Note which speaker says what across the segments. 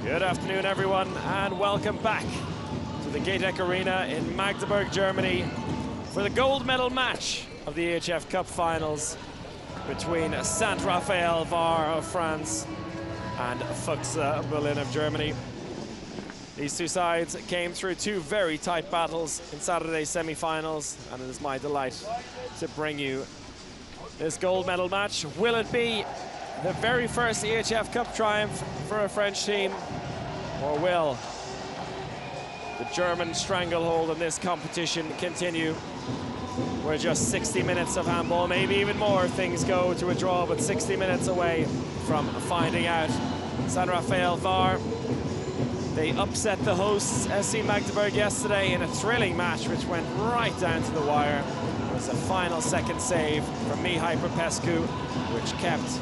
Speaker 1: Good afternoon, everyone, and welcome back to the Gatedeck Arena in Magdeburg, Germany, for the gold medal match of the EHF Cup finals between Saint-Raphael Var of France and Füchse Berlin of Germany. These two sides came through two very tight battles in Saturday's semi-finals, and it is my delight to bring you this gold medal match. Will it be the very first EHF Cup triumph for a French team, or will the German stranglehold in this competition continue? We're just 60 minutes of handball, maybe even more if things go to a draw, but 60 minutes away from finding out. Saint-Raphael Var, they upset the hosts SC Magdeburg yesterday in a thrilling match which went right down to the wire. It was a final second save from Mihai Popescu, which kept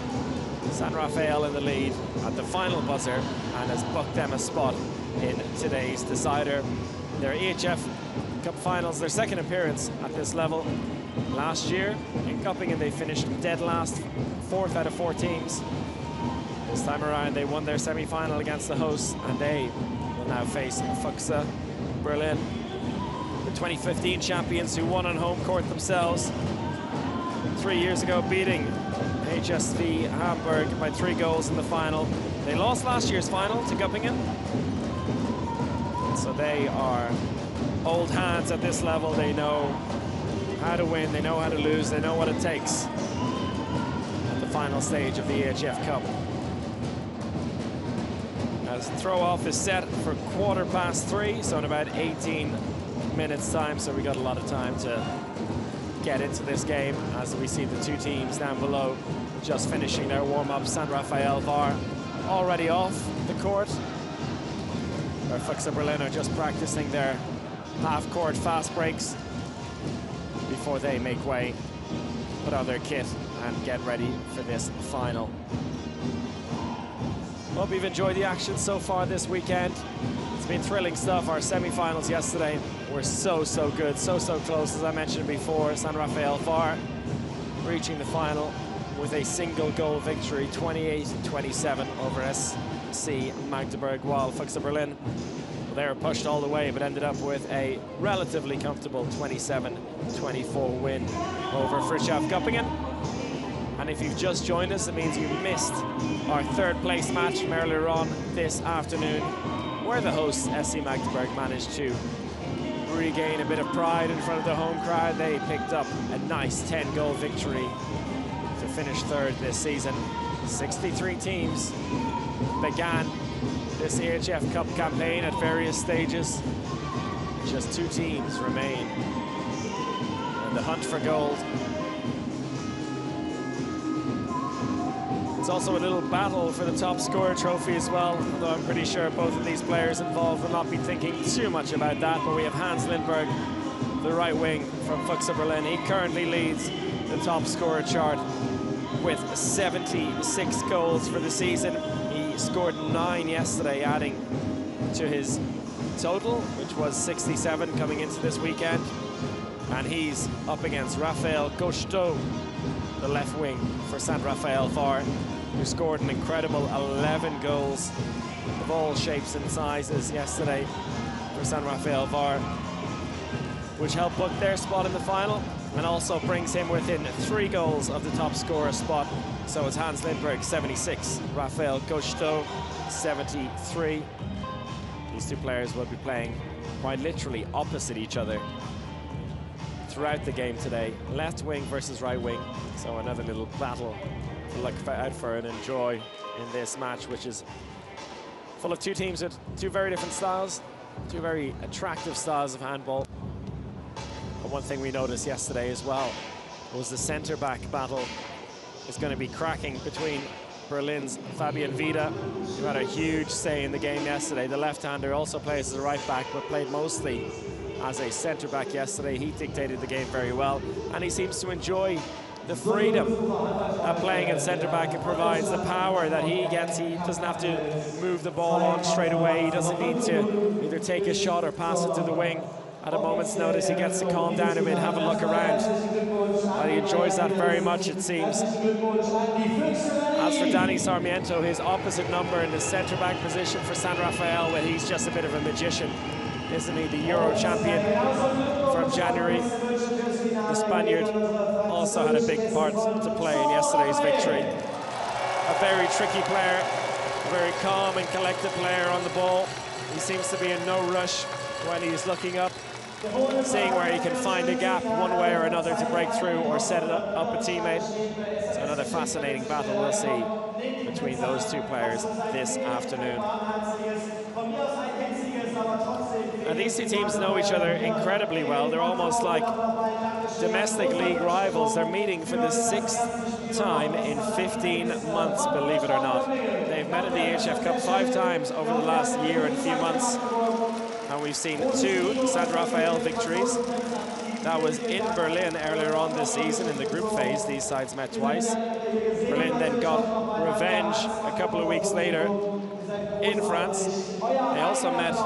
Speaker 1: Saint-Raphael in the lead at the final buzzer and has booked them a spot in today's decider. Their EHF Cup finals, their second appearance at this level. Last year in Göppingen they finished dead last, 4th out of 4 teams. This time around they won their semi-final against the hosts, and they will now face Füchse Berlin, the 2015 champions who won on home court themselves 3 years ago, beating HSV Hamburg by 3 goals in the final. They lost last year's final to Göppingen, so they are old hands at this level. They know how to win, they know how to lose, they know what it takes at the final stage of the EHF Cup. As throw-off is set for 3:15, so in about 18 minutes time, so we got a lot of time to get into this game as we see the two teams down below just finishing their warm-up. Saint-Raphael Var already off the court, where Füchse Berlin are just practicing their half-court fast breaks before they make way, put on their kit and get ready for this final. Hope you've enjoyed the action so far this weekend. It's been thrilling stuff. Our semi-finals yesterday were so good, so close. As I mentioned before, Saint-Raphael Var reaching the final with a single goal victory, 28-27 over SC Magdeburg, while Füchse Berlin, they were pushed all the way but ended up with a relatively comfortable 27-24 win over Frischhoff Göppingen. And if you've just joined us, it means you missed our 3rd place match from earlier on this afternoon, where the hosts SC Magdeburg managed to regain a bit of pride in front of the home crowd. They picked up a nice 10-goal victory to finish 3rd this season. 63 teams began this EHF Cup campaign at various stages. Just 2 teams remain in the hunt for gold. It's also a little battle for the top scorer trophy as well, although I'm pretty sure both of these players involved will not be thinking too much about that. But we have Hans Lindberg, the right wing from Füchse Berlin. He currently leads the top scorer chart with 76 goals for the season. He scored 9 yesterday, adding to his total, which was 67 coming into this weekend. And he's up against Raphael Cousteau, the left wing for Saint-Raphael Var, who scored an incredible 11 goals of all shapes and sizes yesterday for Saint-Raphael Var, which helped book their spot in the final and also brings him within 3 goals of the top scorer spot. So it's Hans Lindberg 76, Raphael Cousteau 73. These two players will be playing quite literally opposite each other throughout the game today. Left wing versus right wing, so another little battle to look out for and enjoy in this match, which is full of 2 teams with 2 very different styles, 2 very attractive styles of handball. But one thing we noticed yesterday as well was the centre-back battle is going to be cracking between Berlin's Fabian Vida, who had a huge say in the game yesterday. The left-hander also plays as a right-back, but played mostly as a centre-back yesterday. He dictated the game very well, and he seems to enjoy the freedom of playing at centre-back. It provides the power that he gets. He doesn't have to move the ball on straight away. He doesn't need to either take a shot or pass it to the wing, at a moment's notice, he gets to calm down a bit, have a look around. And he enjoys that very much, it seems. As for Danny Sarmiento, his opposite number in the centre-back position for Saint-Raphaël, well, he's just a bit of a magician, isn't he? The Euro champion from January. The Spaniard also had a big part to play in yesterday's victory. A very tricky player, a very calm and collected player on the ball. He seems to be in no rush when he's looking up, seeing where he can find a gap one way or another to break through or set it up a teammate. So another fascinating battle we'll see between those two players this afternoon. And these two teams know each other incredibly well. They're almost like domestic league rivals. They're meeting for the 6th time in 15 months, believe it or not. They've met in the EHF Cup 5 times over the last year and a few months. And we've seen 2 Saint-Raphael victories. That was in Berlin earlier on this season in the group phase. These sides met twice. Berlin then got revenge a couple of weeks later in France. They also met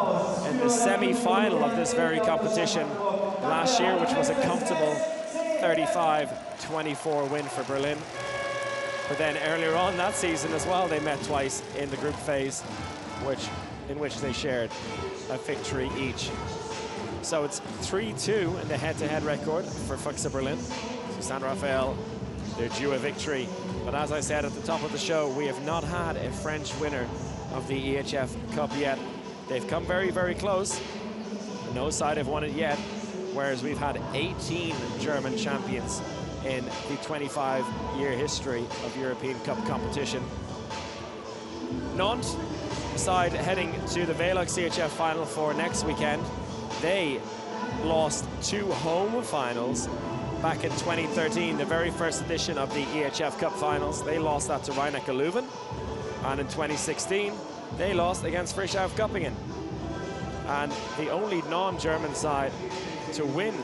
Speaker 1: in the semi-final of this very competition last year, which was a comfortable 35-24 win for Berlin. But then earlier on that season as well, they met twice in the group phase, in which they shared a victory each. So it's 3-2 in the head-to-head record for Füchse Berlin. So Saint-Raphael, they're due a victory. But as I said at the top of the show, we have not had a French winner of the EHF Cup yet. They've come very, very close. No side have won it yet, whereas we've had 18 German champions in the 25-year history of European Cup competition. Nantes side heading to the Velux EHF Final for next weekend. They lost 2 home finals back in 2013, the very first edition of the EHF Cup finals. They lost that to Rhein-Neckar Leuven. And in 2016, they lost against Frischhoff Göppingen. And the only non-German side to win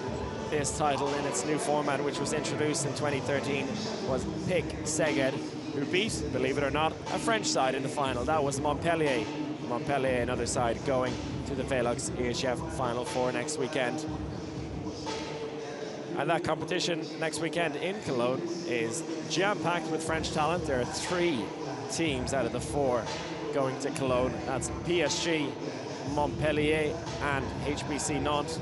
Speaker 1: this title in its new format, which was introduced in 2013, was PIC Szeged, who beat, believe it or not, a French side in the final. That was Montpellier. Montpellier, another side, going to the Velux EHF Final for next weekend. And that competition next weekend in Cologne is jam-packed with French talent. There are 3 teams out of the 4 going to Cologne. That's PSG, Montpellier, and HBC Nantes.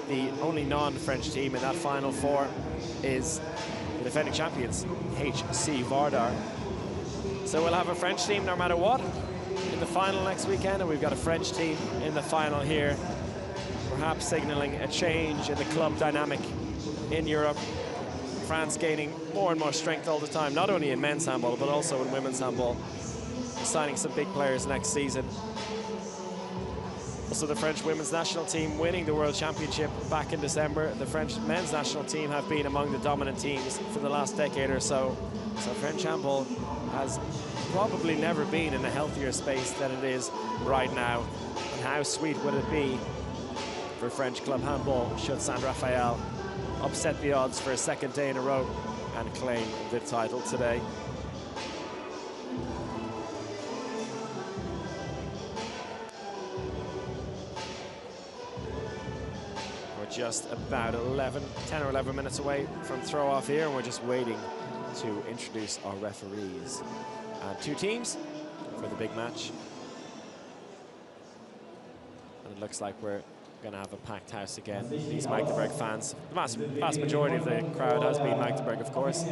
Speaker 1: The only non-French team in that Final 4 is the defending champions, HC Vardar. So we'll have a French team no matter what in the final next weekend, and we've got a French team in the final here, perhaps signaling a change in the club dynamic in Europe. France gaining more and more strength all the time, not only in men's handball, but also in women's handball, signing some big players next season. Also, the French women's national team winning the World Championship back in December. The French men's national team have been among the dominant teams for the last decade or so. So French handball has probably never been in a healthier space than it is right now. And how sweet would it be for French club handball should Saint-Raphaël upset the odds for a 2nd day in a row and claim the title today. We're just about 10 or 11 minutes away from throw off here, and we're just waiting to introduce our referees. 2 teams for the big match. And it looks like we're going to have a packed house again. These Magdeburg fans, the vast majority of the crowd has been Magdeburg, of course.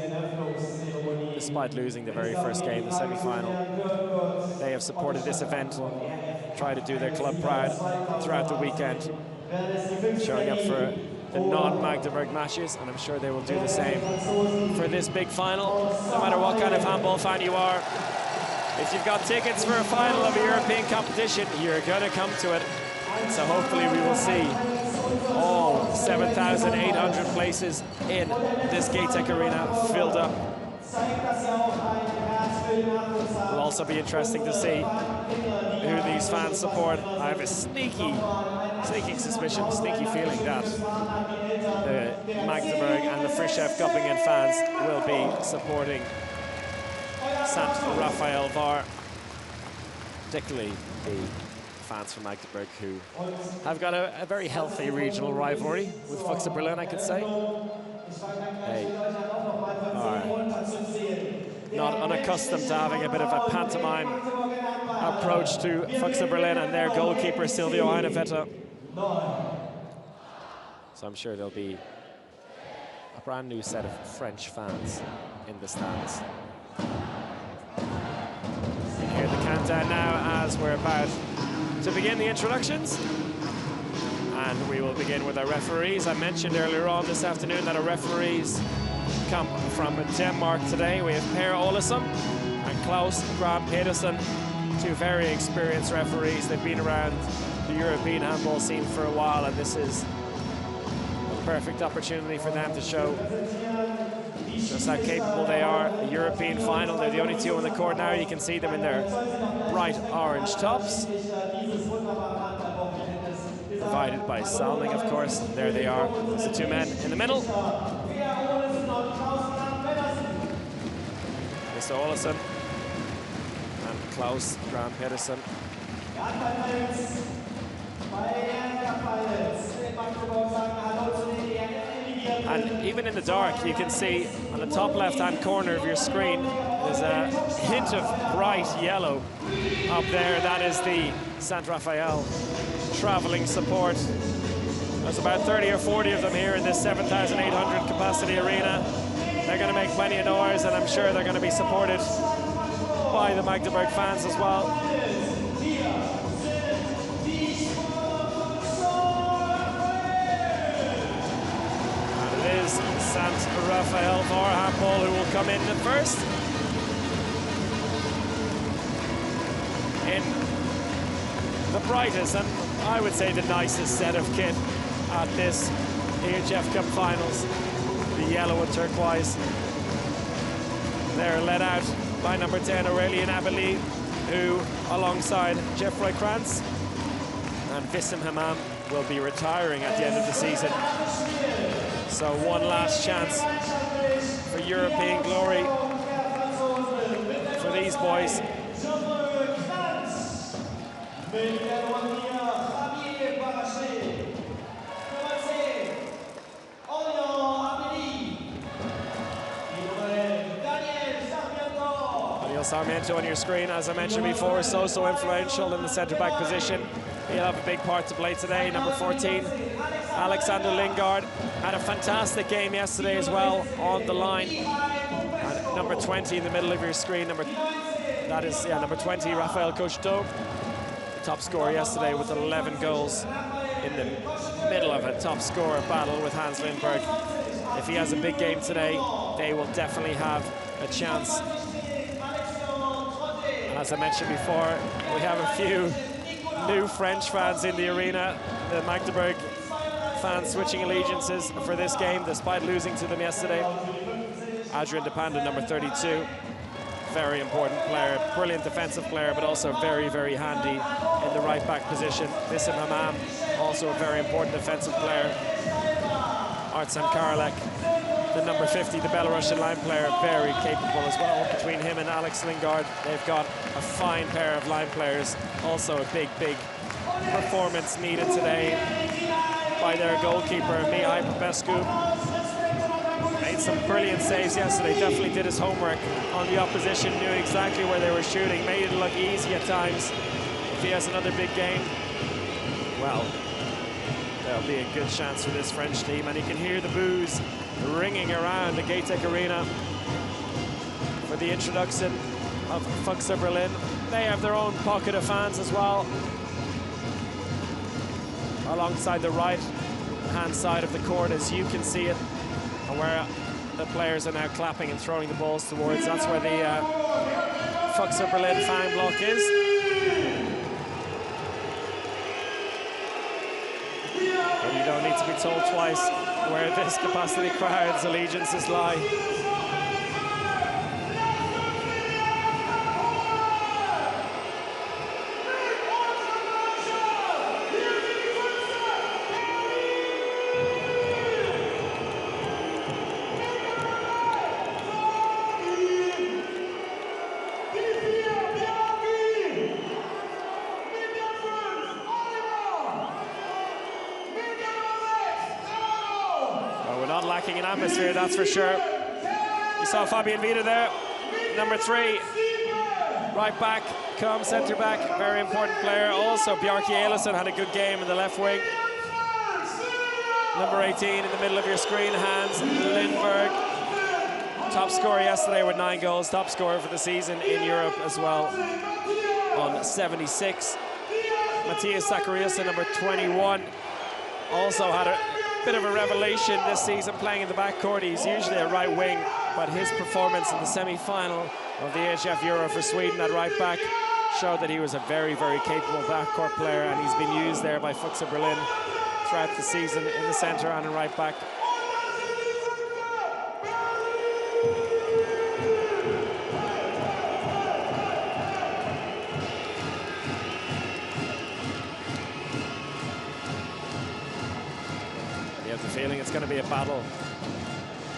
Speaker 1: Despite losing the very first game, the semi-final, they have supported this event, tried to do their club proud throughout the weekend, showing up for the non-Magdeburg matches, and I'm sure they will do the same for this big final. No matter what kind of handball fan you are, if you've got tickets for a final of a European competition, you're going to come to it. So hopefully we will see all 7,800 places in this Gatec Arena filled up. It'll also be interesting to see who these fans support. I have a sneaky suspicion, sneaky feeling that the Magdeburg and the Frischhoff Göppingen fans will be supporting Saint-Raphael Var, particularly the fans from Magdeburg who have got a very healthy regional rivalry with Füchse Berlin, I could say. They are not unaccustomed to having a bit of a pantomime approach to Füchse Berlin and their goalkeeper, Silvio Heinevetter. So I'm sure there'll be a brand new set of French fans in the stands. You hear the countdown now as we're about to begin the introductions. And we will begin with our referees. I mentioned earlier on this afternoon that our referees come from Denmark today. We have Per Olesen and Klaus Graham Pedersen, two very experienced referees. They've been around the European handball scene for a while, and this is a perfect opportunity for them to show just how capable they are. A European final, they're the only two on the court now. You can see them in their bright orange tops, provided by Salming, of course. There they are. There's the two men in the middle. Mr. Olesen and Klaus Graham Pedersen. And even in the dark, you can see on the top left-hand corner of your screen, there's a hint of bright yellow up there. That is the Saint-Raphaël traveling support. There's about 30 or 40 of them here in this 7,800 capacity arena. They're going to make plenty of noise, and I'm sure they're going to be supported by the Magdeburg fans as well. And it is Saint-Raphael Var Handball who will come in first. In the brightest and I would say the nicest set of kit at this EHF Cup finals. The yellow and turquoise. They're led out by number 10, Aurélien Abeli, who, alongside Geoffroy Krantz and Wissam Hammam, will be retiring at the end of the season. So one last chance for European glory for these boys. Sarmiento on your screen, as I mentioned before, so influential in the centre-back position. He'll have a big part to play today. Number 14, Alexander Lingard, had a fantastic game yesterday as well on the line. And number 20 in the middle of your screen, number 20, Raphael Cocheteau, top scorer yesterday with 11 goals in the middle of a top scorer battle with Hans Lindberg. If he has a big game today, they will definitely have a chance. As I mentioned before, we have a few new French fans in the arena. The Magdeburg fans switching allegiances for this game, despite losing to them yesterday. Adrien de Panda, number 32. Very important player, brilliant defensive player, but also very, very handy in the right-back position. Wissam Hammam, also a very important defensive player. Artsem Karalek, the number 50, the Belarusian line player, very capable as well. Between him and Alex Lingard, they've got a fine pair of line players. Also a big, big performance needed today by their goalkeeper, Mihai Popescu. Made some brilliant saves yesterday, definitely did his homework on the opposition, knew exactly where they were shooting, made it look easy at times. If he has another big game, well, there'll be a good chance for this French team, and you can hear the boos ringing around the Gatek Arena for the introduction of Füchse Berlin. They have their own pocket of fans as well, alongside the right-hand side of the court, as you can see it, and where the players are now clapping and throwing the balls towards. That's where the Füchse Berlin fan block is. But you don't need to be told twice where this capacity crowd's allegiances lie. lacking in atmosphere, that's for sure. You saw Fabian Vida there, number 3. Right back, come centre back, very important player. Also, Bjarki Eilison had a good game in the left wing. Number 18 in the middle of your screen, Hans Lindberg. Top scorer yesterday with 9 goals, top scorer for the season in Europe as well on 76. Matthias Zachariasen, number 21, also had a bit of a revelation this season playing in the backcourt. He's usually a right wing, but his performance in the semi-final of the EHF Euro for Sweden at right back showed that he was a very, very capable backcourt player, and he's been used there by Füchse Berlin throughout the season in the centre and in right back. You have the feeling it's going to be a battle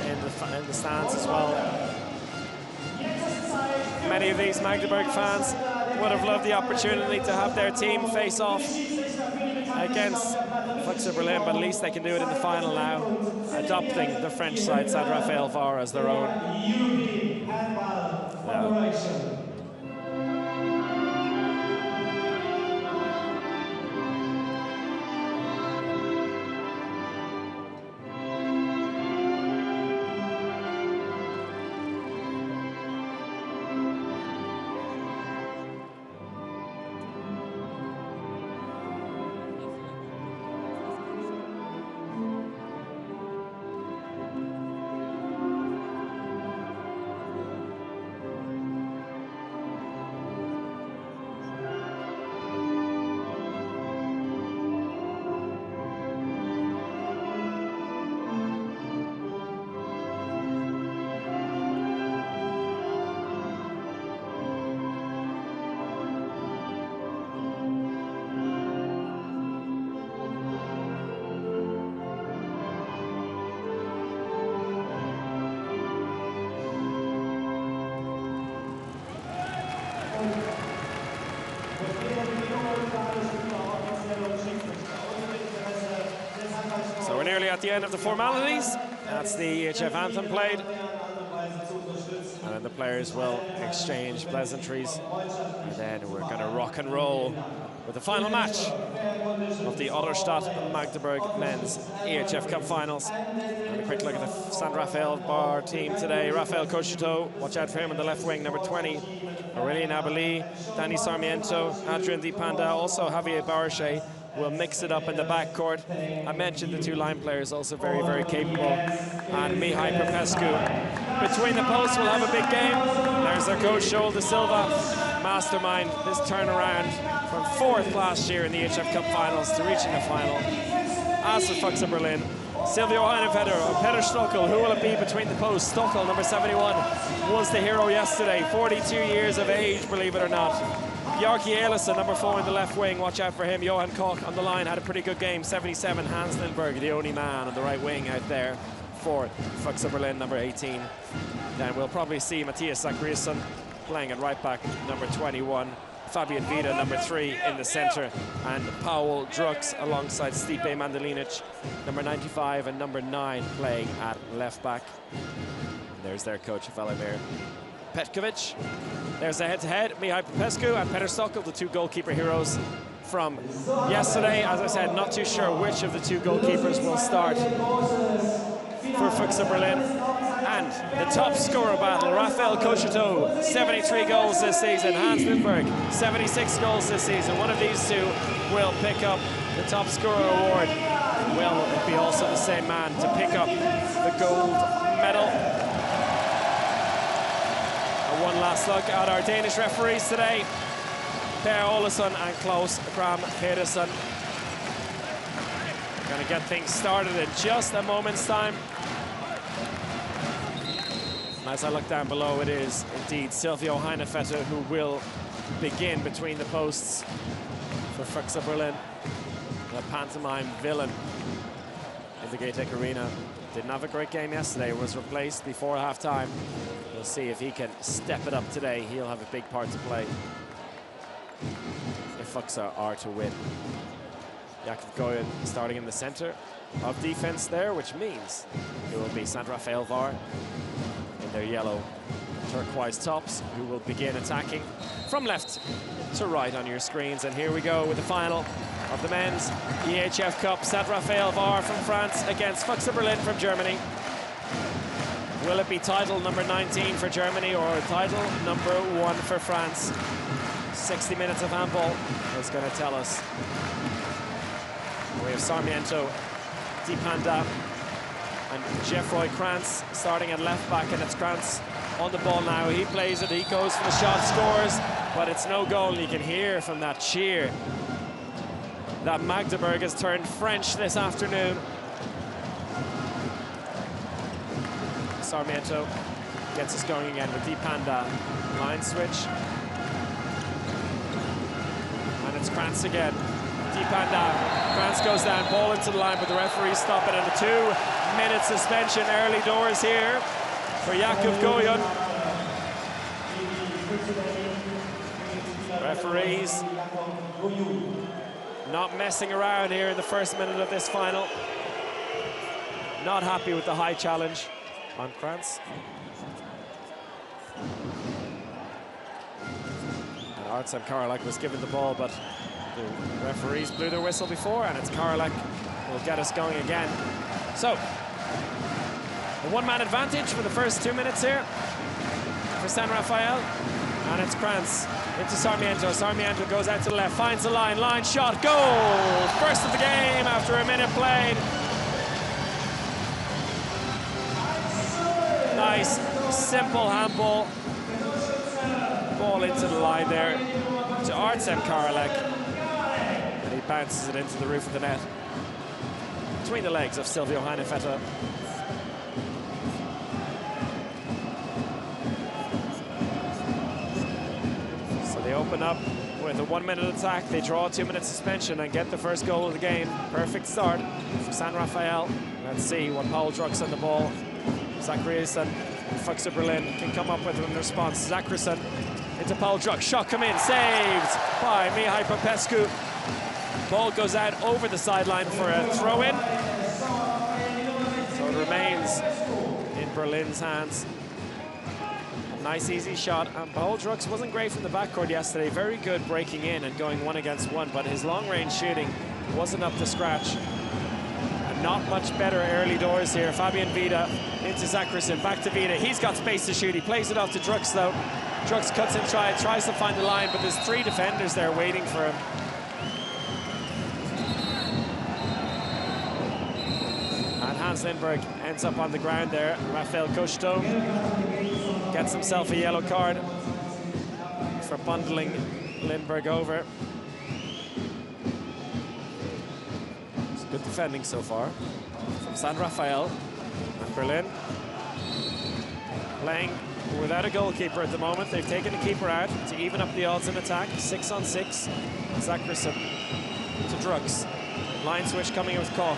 Speaker 1: in the stands as well. Many of these Magdeburg fans would have loved the opportunity to have their team face off against Füchse Berlin, but at least they can do it in the final now, adopting the French side, Saint-Raphael Var, as their own. So we're nearly at the end of the formalities. That's the EHF anthem played. And then the players will exchange pleasantries. And then we're going to rock and roll with the final match of the Otterstadt Magdeburg men's EHF Cup finals. And a quick look at the Saint-Raphael Var team today. Rafael Cocheteau, watch out for him on the left wing, number 20. Aurelien Abeli, Danny Sarmiento, Adrian Di Panda, also Javier Barche will mix it up in the backcourt. I mentioned the 2 line players, also very, very capable. And Mihai Popescu. Between the posts, we'll have a big game. There's their coach, Joel De Silva, mastermind this turnaround from 4th last year in the EHF Cup finals to reaching the final. As for Füchse Berlin, Silvio Heinevetter or Peter Stockel, who will it be between the posts? Stockel, number 71, was the hero yesterday, 42 years of age, believe it or not. Bjarki Eilison, number 4 in the left wing, watch out for him. Johan Koch on the line, had a pretty good game, 77. Hans Lindberg, the only man on the right wing out there for Füchse Berlin, number 18. Then we'll probably see Matthias Zachariasen playing at right back, number 21. Fabian Vida, number 3 in the centre, and Paul Drux alongside Stipe Mandalinic, number 95 and number 9 playing at left back. And there's their coach, Vladimir Petkovic. There's the head-to-head, Mihai Popescu and Peter Stockel, the 2 goalkeeper heroes from yesterday. As I said, not too sure which of the 2 goalkeepers will start for Füchse Berlin. And the top scorer battle, Rafael Cocheteau, 73 goals this season. Hans Lindberg, 76 goals this season. One of these 2 will pick up the top scorer award. Will it be also the same man to pick up the gold medal? And one last look at our Danish referees today. Per Olesen and Klaus Kram Pedersen. Going to get things started in just a moment's time. As I look down below, it is indeed Silvio Heinevetter who will begin between the posts for Füchse Berlin. The pantomime villain in the Gatek Arena. Didn't have a great game yesterday, was replaced before half-time. We'll see if he can step it up today. He'll have a big part to play if Füchse are to win. Jakub Goyen starting in the center. of defense there, which means it will be Saint-Raphael Var in their yellow turquoise tops, who will begin attacking from left to right on your screens. And here we go with the final of the men's EHF Cup. Saint-Raphael Var from France against Füchse Berlin from Germany. Will it be title number 19 for Germany or title number 1 for France? 60 minutes of handball is going to tell us. We have Sarmiento, Dipanda, and Geoffroy Krantz starting at left back, and it's Krantz on the ball now. He plays it, he goes for the shot, scores, but it's no goal. And you can hear from that cheer that Magdeburg has turned French this afternoon. Sarmiento gets us going again with Dipanda. Line switch. And it's Krantz again. Dipanda. Krantz goes down, ball into the line, but the referees stop it. And a 2-minute suspension early doors here for Jakub Goyon. Referees not messing around here in the first minute of this final. Not happy with the high challenge on Krantz. And Artsem Karolek was given the ball, but the referees blew their whistle before, and it's Karolek who will get us going again. So, a one-man advantage for the first 2 minutes here for Saint-Raphael. And it's Krantz into Sarmiento. Sarmiento goes out to the left, finds the line, shot, goal! First of the game after a minute played. Nice, simple handball. Ball into the line there to Artsem Karolek. And he bounces it into the roof of the net. Between the legs of Silvio Heinevetter. They open up with a 1-minute attack. They draw a 2-minute suspension and get the first goal of the game. Perfect start for Saint-Raphael. Let's see what Paul Druck's on the ball. Zachariasen and Füchse Berlin can come up with in response. Zachariasen into Paul Druck. Shot come in, saved by Mihai Popescu. Ball goes out over the sideline for a throw-in. So it remains in Berlin's hands. Nice easy shot, and Paul Drucks wasn't great from the backcourt yesterday. Very good breaking in and going 1-against-1, but his long-range shooting wasn't up to scratch. And not much better early doors here. Fabian Vida into Zachariasen, back to Vida. He's got space to shoot. He plays it off to Drucks though. Drucks cuts inside, tries to find the line, but there's 3 defenders there waiting for him. And Hans Lindberg ends up on the ground there. Rafael Kosto gets himself a yellow card for bundling Lindberg over. It's good defending so far from Saint-Raphael. And Berlin playing without a goalkeeper at the moment. They've taken the keeper out to even up the odds in attack. 6-on-6. Zachariasen to Drucks. Line switch coming with Koch.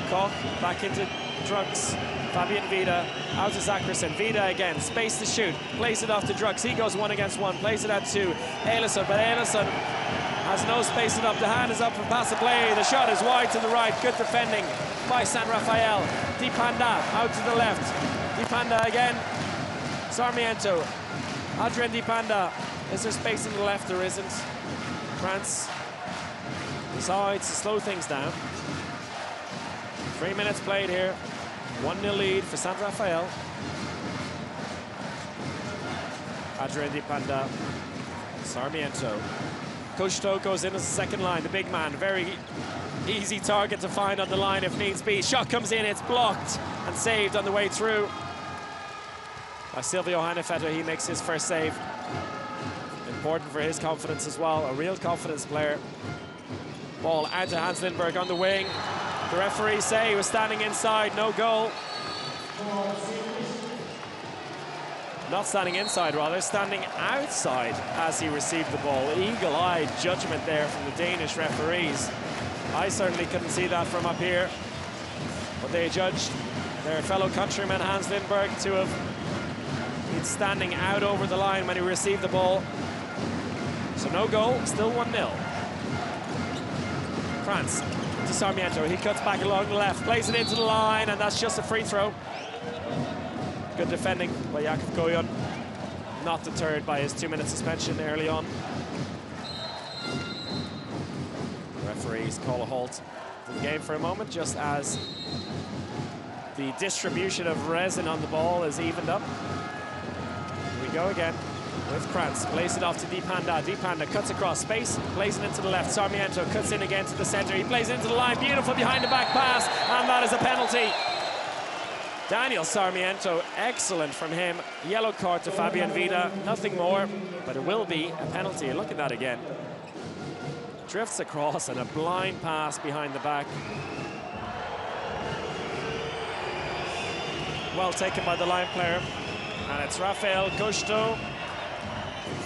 Speaker 1: Koch back into Drucks. Fabian Vida out to Zachariasen. Vida again, space to shoot. Plays it off to Drucks. He goes 1-against-1. Plays it out to Eilison, but Eilison has no space it up. The hand is up for Passaplay. The shot is wide to the right. Good defending by Saint-Raphael. Dipanda out to the left. Dipanda again. Sarmiento. Adrien Dipanda. Is there space in the left? There isn't. Krantz decides to slow things down. 3 minutes played here. 1-0 lead for Saint-Raphael. Adrien Dipanda. Sarmiento. Kosto goes in as the second line. The big man, very easy target to find on the line if needs be. Shot comes in, it's blocked and saved on the way through by Silvio Heinevetter. He makes his first save. Important for his confidence as well. A real confidence player. Ball out to Hans Lindberg on the wing. The referees say he was standing inside, no goal. Not standing inside, rather, standing outside as he received the ball. Eagle-eyed judgment there from the Danish referees. I certainly couldn't see that from up here. But they judged their fellow countryman Hans Lindberg to have been standing out over the line when he received the ball. So no goal, still 1-0. Krantz to Sarmiento. He cuts back along the left, plays it into the line, and that's just a free throw. Good defending by Jakub Gojon. Not deterred by his 2-minute suspension early on. Referees call a halt to the game for a moment, just as the distribution of resin on the ball is evened up. Here we go again with Krantz. Plays it off to Dipanda. Dipanda cuts across space, plays it into the left. Sarmiento cuts in again to the center. He plays it into the line. Beautiful behind the back pass, and that is a penalty. Daniel Sarmiento, excellent from him. Yellow card to Fabian Vida, nothing more, but it will be a penalty. Look at that again. Drifts across and a blind pass behind the back. Well taken by the line player. And it's Rafael Gusto,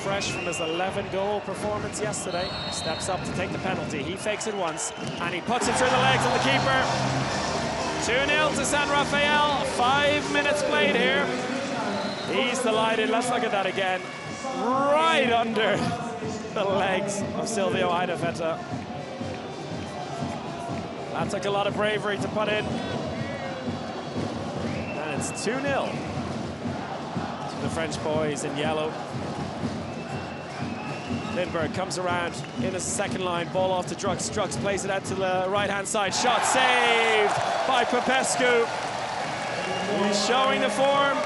Speaker 1: fresh from his 11-goal performance yesterday. Steps up to take the penalty. He fakes it once, and he puts it through the legs of the keeper. 2-0 to Saint-Raphaël, 5 minutes played here. He's delighted, let's look at that again. Right under the legs of Silvio Heinevetter. That took a lot of bravery to put in. And it's 2-0 to the French boys in yellow. Lindberg comes around in his second line, ball off to Drux. Drux plays it out to the right-hand side. Shot saved by Popescu. He's showing the form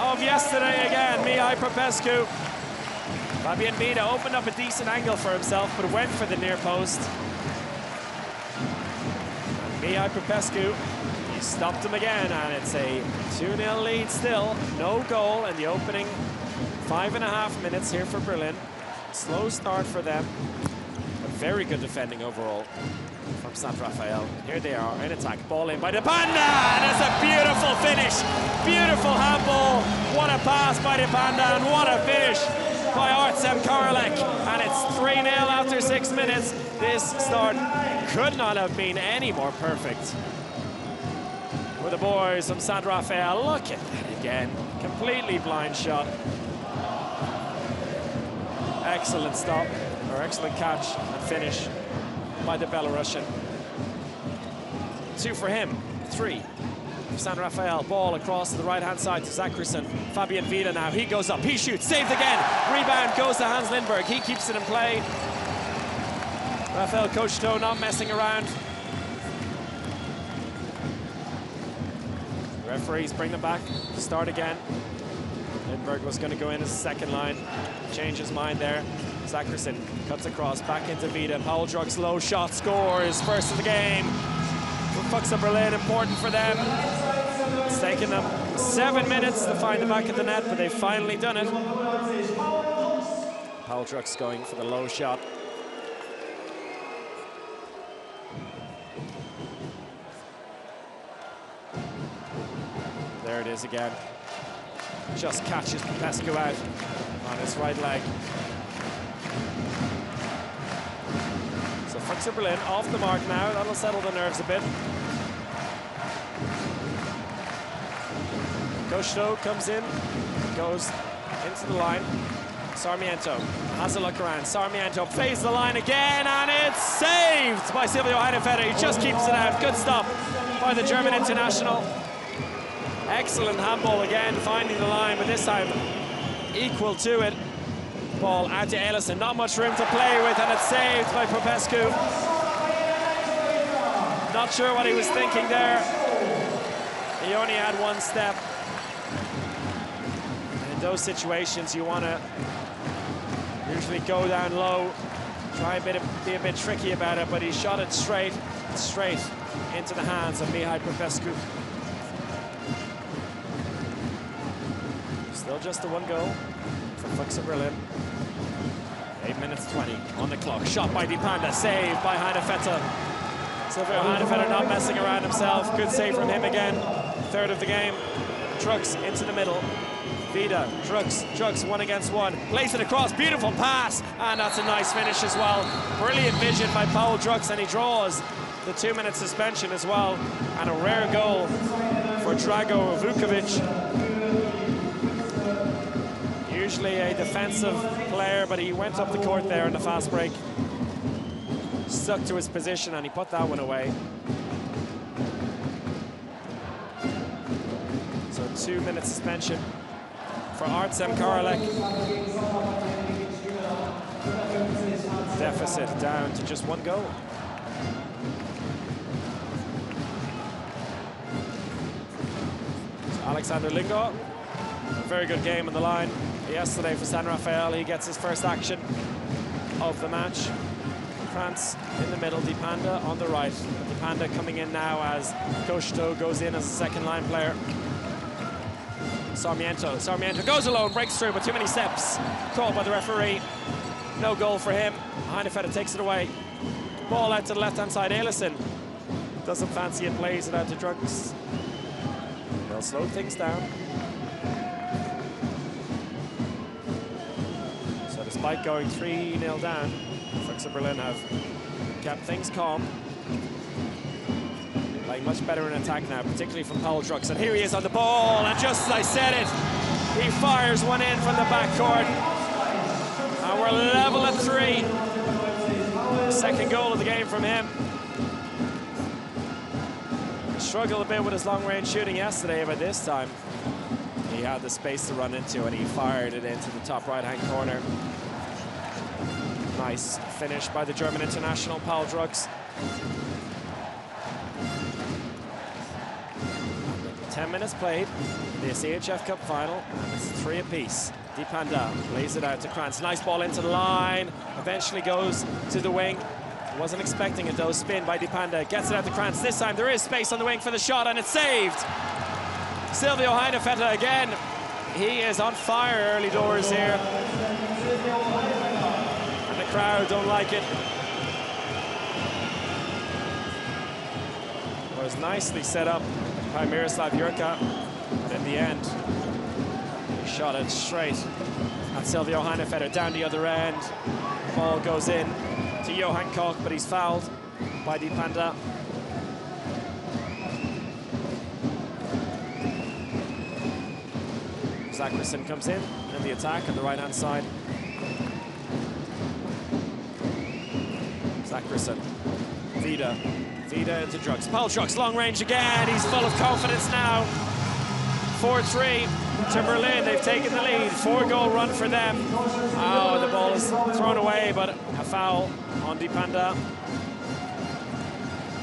Speaker 1: of yesterday again, Mihai Popescu. Fabian Vida opened up a decent angle for himself, but went for the near post. Mihai Popescu, he stopped him again, and it's a 2-0 lead still. No goal in the opening 5.5 minutes here for Berlin. Slow start for them, but very good defending overall from Saint-Raphaël. Here they are in attack, ball in by Dipanda, and it's a beautiful finish. Beautiful handball, what a pass by Dipanda, and what a finish by Artsem Karolek. And it's 3-0 after 6 minutes. This start could not have been any more perfect. For the boys from Saint-Raphaël, look at that again, completely blind shot. Excellent stop, or excellent catch and finish by the Belarusian. 2 for him, 3 for Saint-Raphaël. Ball across to the right-hand side to Zacherson. Fabian Vida now, he goes up, he shoots, saved again. Rebound goes to Hans Lindberg, he keeps it in play. Rafael Cocheteau not messing around. The referees bring them back to start again. Lindberg was going to go in as a second line, change his mind there. Zacherson cuts across, back into Vida. Paul Drux, low shot, scores, first of the game. For Füchse Berlin, important for them. It's taken them 7 minutes to find the back of the net, but they've finally done it. Paul Drux going for the low shot. There it is again. Just catches Popescu out on his right leg. So Füchse Berlin off the mark now. That'll settle the nerves a bit. Cocheteau comes in, goes into the line. Sarmiento has a look around. Sarmiento plays the line again, and it's saved by Silvio Heinevetter. He just keeps it out. Good stop by the German international. Excellent handball again, finding the line, but this time equal to it. Ball out to Ellison, not much room to play with, and it's saved by Popescu. Not sure what he was thinking there. He only had one step. And in those situations, you want to usually go down low, try a bit be a bit tricky about it, but he shot it straight into the hands of Mihai Popescu. Still just the 1 goal for Füchse Berlin. 8 minutes 20 on the clock. Shot by Dipanda, saved by Heinevetter. Silvio Heinevetter not messing around himself. Good save from him again. 3rd of the game. Drux into the middle. Vida, Drux 1 against 1. Plays it across, beautiful pass, and that's a nice finish as well. Brilliant vision by Paul Drux, and he draws the 2-minute suspension as well. And a rare goal for Drago Vukovic. Usually a defensive player, but he went up the court there in the fast break. stuck to his position and he put that one away. So 2-minute suspension for Artsem Karolek. Deficit down to just 1 goal. So Alexander Lingo, a very good game on the line yesterday for Saint-Raphaël. He gets his first action of the match. France in the middle, Dipanda on the right. Dipanda coming in now as Koshto goes in as a second-line player. Sarmiento goes alone, breaks through, but too many steps. Called by the referee. No goal for him. Heinevetter takes it away. Ball out to the left-hand side. Eilison doesn't fancy it, plays it out to Drunks. They'll slow things down. So despite going 3-0 down, Füchse Berlin have kept things calm. Playing much better in attack now, particularly from Paul Drux. And here he is on the ball, and just as I said it, he fires one in from the backcourt. And we're level at 3. Second goal of the game from him. Struggled a bit with his long-range shooting yesterday, but this time he had the space to run into, and he fired it into the top right-hand corner. Nice finish by the German international, Paul Drux. 10 minutes played, this EHF Cup final, and it's 3 apiece. Dipanda plays it out to Krantz. Nice ball into the line, eventually goes to the wing. Wasn't expecting it though, spin by Dipanda, gets it out to Krantz. This time there is space on the wing for the shot, and it's saved. Silvio Heinevetter again. He is on fire early doors here. And the crowd don't like it. It was nicely set up by Miroslav Jurka, and in the end, he shot it straight at Silvio Heinevetter down the other end. Ball goes in to Johan Koch, but he's fouled by Dipanda. Zackerson comes in the attack on the right-hand side. Zackerson, Vida into Drux. Paul Drux, long range again. He's full of confidence now. 4-3 to Berlin. They've taken the lead. 4-goal run for them. Oh, the ball is thrown away, but a foul on Dipanda.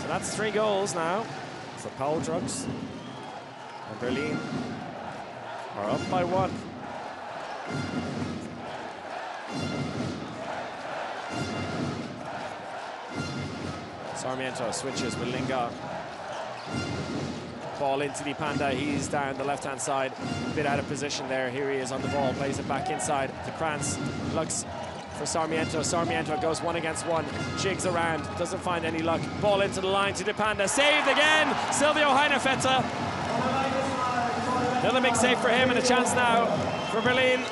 Speaker 1: So that's 3 goals now for Paul Drux. And Berlin are up by 1. Sarmiento switches with Linga. Ball into Dipanda. He's down the left-hand side. A bit out of position there. Here he is on the ball. Plays it back inside to Krantz. Looks for Sarmiento. Sarmiento goes 1 against 1. Jigs around. Doesn't find any luck. Ball into the line to Dipanda. Saved again. Silvio Heinevetter. Another big save for him, and a chance now for Berlin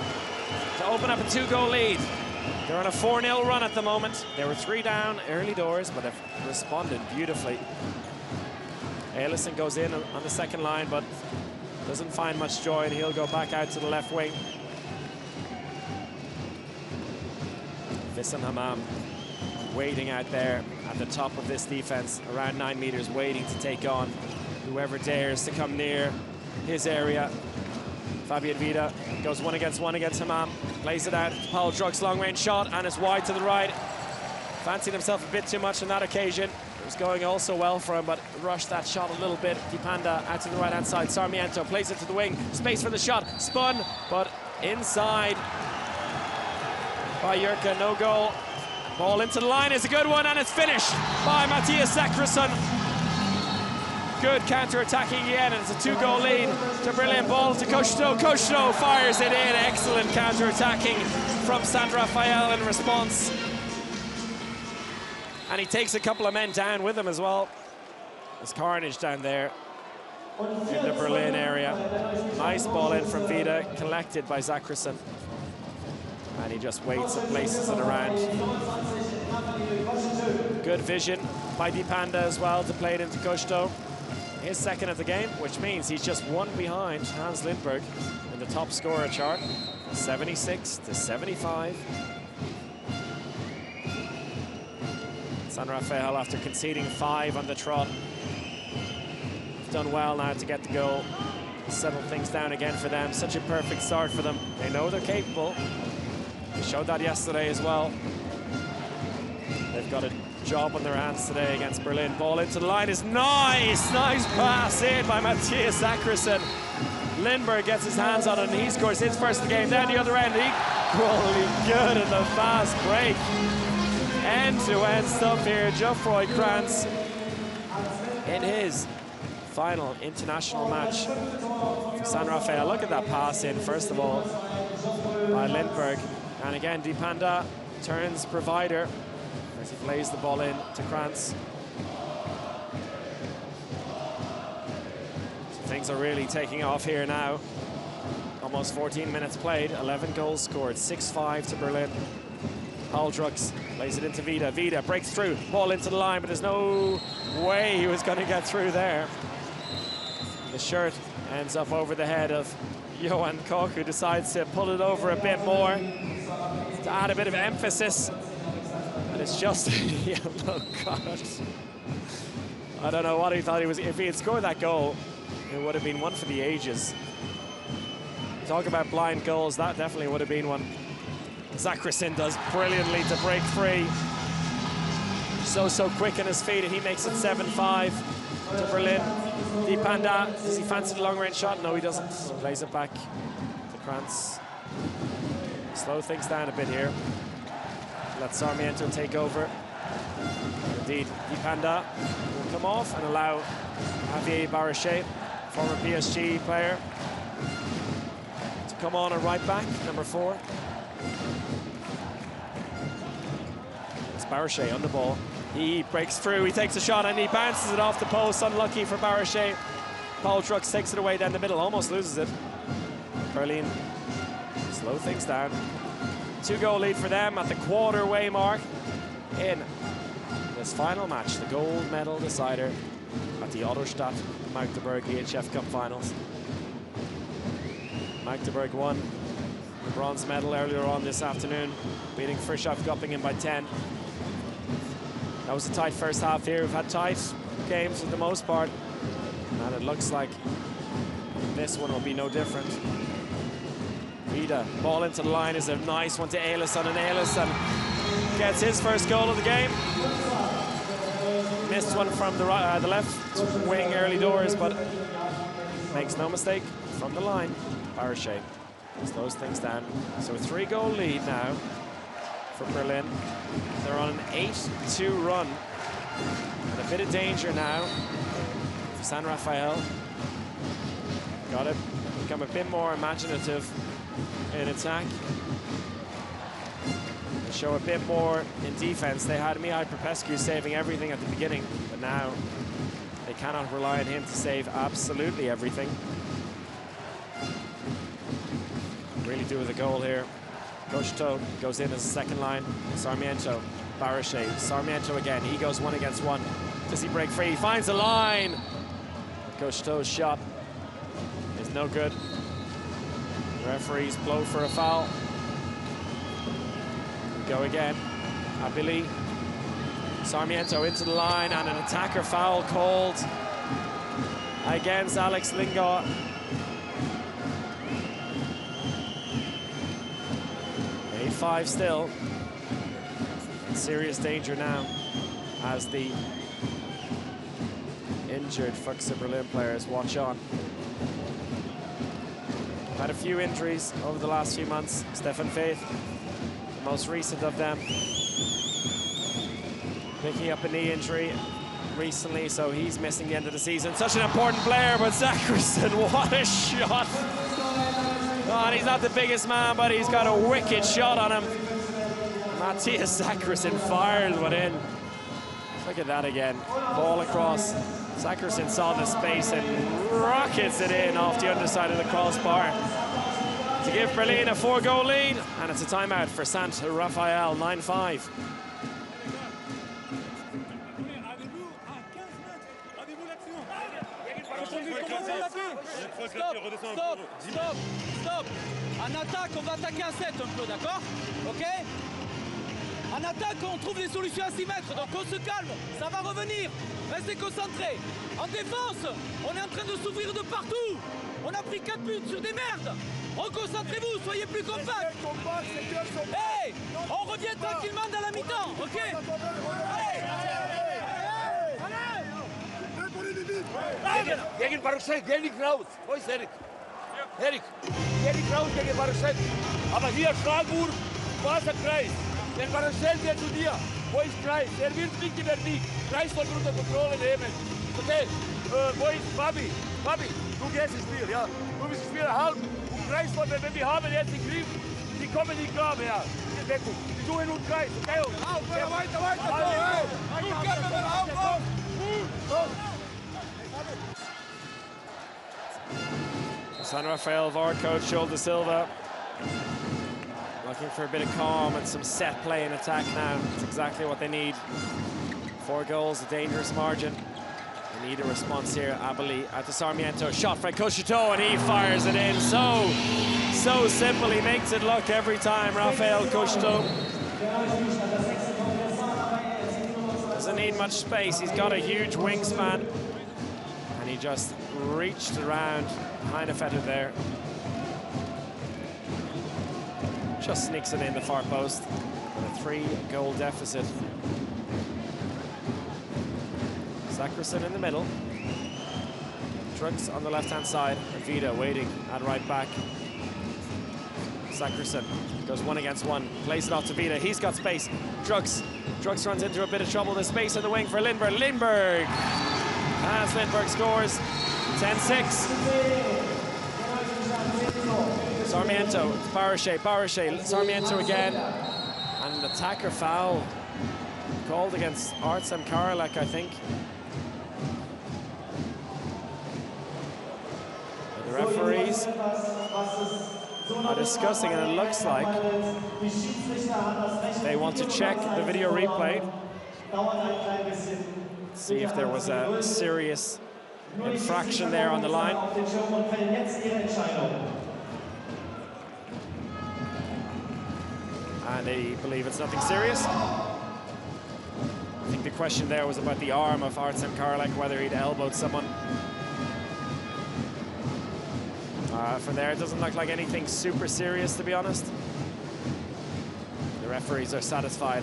Speaker 1: to open up a 2-goal lead. They're on a 4-0 run at the moment. They were 3 down early doors, but have responded beautifully. Eilison goes in on the second line, but doesn't find much joy, and he'll go back out to the left wing. Wissam Hammam waiting out there at the top of this defense, around 9 meters, waiting to take on whoever dares to come near his area. Fabian Vida goes 1 against 1 against Hammam, plays it out. Paul Drux, long-range shot, and it's wide to the right. Fancied himself a bit too much on that occasion. It was going also well for him, but rushed that shot a little bit. Dipanda out to the right-hand side. Sarmiento plays it to the wing. Space for the shot. Spun, but inside by Jurka. No goal. Ball into the line is a good one, and it's finished by Matthias Zackerson. Good counter-attacking again, and it's a 2-goal lead to Berlin. Ball to Koshto. Koshto fires it in. Excellent counter-attacking from Saint-Raphaël in response. And he takes a couple of men down with him as well. There's carnage down there in the Berlin area. Nice ball in from Vida, collected by Zackerson. And he just waits and places it around. Good vision by Dipanda as well to play it into Koshto. His second of the game, which means he's just 1 behind Hans Lindberg in the top scorer chart, 76 to 75. Saint-Raphaël, after conceding 5 on the trot, done well now to get the goal. Settle things down again for them. Such a perfect start for them. They know they're capable. They showed that yesterday as well. They've got a job on their hands today against Berlin. Ball into the line is nice! Nice pass in by Matthias Zackerson. Lindberg gets his hands on it and he scores his first of the game. Down the other end, equally good in the fast break. End-to-end stuff here. Geoffroy Krantz in his final international match for Saint-Raphaël. Look at that pass in, first of all, by Lindberg. And again, Dipanda turns provider as he plays the ball in to Krantz. So things are really taking off here now. Almost 14 minutes played, 11 goals scored, 6-5 to Berlin. Paul Drux plays it into Vida. Vida breaks through, ball into the line, but there's no way he was going to get through there. The shirt ends up over the head of Johan Koch, who decides to pull it over a bit more to add a bit of emphasis. And it's just a yellow card. I don't know what he thought he was. If he had scored that goal, it would have been one for the ages. Talk about blind goals, that definitely would have been one. Zackerson does brilliantly to break free. So quick on his feet, and he makes it 7-5 to Berlin. Dipanda, does he fancy the long-range shot? No, he doesn't. Plays it back to Krantz. Slow things down a bit here. Let Sarmiento take over. Indeed, Dipanda will come off and allow Javier Barachet, former PSG player, to come on and right back, number 4. It's Barachet on the ball. He breaks through, he takes a shot and he bounces it off the post. Unlucky for Barachet. Paul Drux takes it away down the middle, almost loses it. Berlin slow things down. 2-goal lead for them at the quarter-way mark in this final match, the gold medal decider at the Otterstadt Magdeburg EHF Cup finals. Magdeburg won the bronze medal earlier on this afternoon, beating Frischoff Göppingen by 10. That was a tight first half here. We've had tight games for the most part, and it looks like this one will be no different. Vida, ball into the line is a nice one to Eilison, and Eilison gets his first goal of the game. Missed one from the left wing early doors, but makes no mistake from the line. Barachet slows things down. So a 3-goal lead now for Berlin. They're on an 8-2 run. And a bit of danger now for Saint-Raphaël. Got to become a bit more imaginative in attack. Show a bit more in defense. They had Mihai Popescu saving everything at the beginning, but now they cannot rely on him to save absolutely everything. Really do with a goal here. Cocheteau goes in as a second line. Sarmiento, Barachet, Sarmiento again. He goes 1-against-1. Does he break free? He finds a line. Cocheteau's shot is no good. The referees blow for a foul. Go again. Abili. Sarmiento into the line, and an attacker foul called against Alex Lingard. Five still. In serious danger now as the injured Füchse Berlin players watch on. Had a few injuries over the last few months. Stefan Faith, the most recent of them, picking up a knee injury recently, so he's missing the end of the season. Such an important player, but Zackerson, what a shot! Oh, and he's not the biggest man, but he's got a wicked shot on him. Matthias Zackerson fires one in. Look at that again. Ball across. Zackerson saw the space and rockets it in off the underside of the crossbar to give Berlin a 4-goal lead. And it's a timeout for Saint-Raphaël, 9-5.
Speaker 2: Stop. En attaque, on va attaquer un set un peu, d'accord? Ok? En En attaque, on trouve des solutions à 6 mètres, donc on se calme, ça va revenir. Restez concentrés. En défense, on est en train de s'ouvrir de partout. On a pris 4 buts sur des merdes. Reconcentrez-vous, soyez plus compacts. Hey, on revient tranquillement dans la mi-temps, ok?
Speaker 3: Gegen Baruchel, geh nicht raus. Wo ist Erik? Erik, geh nicht raus gegen Baruchel. Aber hier Schlagwurf, was ein Kreis. Der Baruchel geht zu dir. Wo ist Kreis? Er wird nicht über dich. Kreis soll unter Kontrolle nehmen. Okay, wo ist Fabi? Fabi, du gehst ins Spiel, ja. Du bist Spieler halb. Und Kreis soll, wenn wir haben jetzt den Griff, die kommen nicht klar mehr. Die Deckung. Die suchen und Kreis. Okay, auf, weiter, weiter. Du kämpfen wir auf.
Speaker 1: Saint-Raphael Var coach Silvio Silva looking for a bit of calm and some set play in attack now. It's exactly what they need. 4 goals, a dangerous margin. They need a response here. Abeli out to Sarmiento, shot from Cochito, and he fires it in. So simple. He makes it look every time. Rafael Cochito doesn't need much space. He's got a huge wingspan, and he just reached around Heinevetter there. Just sneaks it in the far post. A 3-goal deficit. Zackerson in the middle. Trucks on the left-hand side. Vida waiting at right back. Zackerson goes 1 against 1. Plays it off to Vida. He's got space. Drugs runs into a bit of trouble. There's space in the wing for Lindberg. Lindberg! As Lindberg scores. 10-6. Sarmiento, Barachet, Sarmiento again. And an attacker foul called against Artsem Karalek, I think. The referees are discussing, and it looks like they want to check the video replay. See if there was a serious infraction there on the line. And they believe it's nothing serious. I think the question there was about the arm of Artsem Karalek, whether he'd elbowed someone. From there, it doesn't look like anything super serious, to be honest. The referees are satisfied.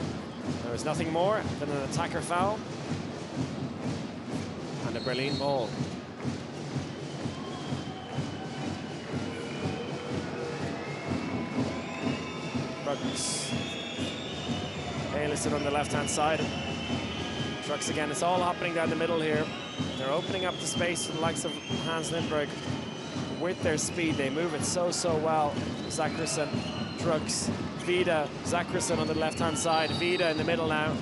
Speaker 1: There was nothing more than an attacker foul. And a Berlin ball. Trucks. Listed on the left-hand side. Trucks again. It's all happening down the middle here. They're opening up the space for the likes of Hans Lindberg. With their speed, they move it so well. Zackerson, Trucks, Vida, Zackerson on the left-hand side. Vida in the middle now.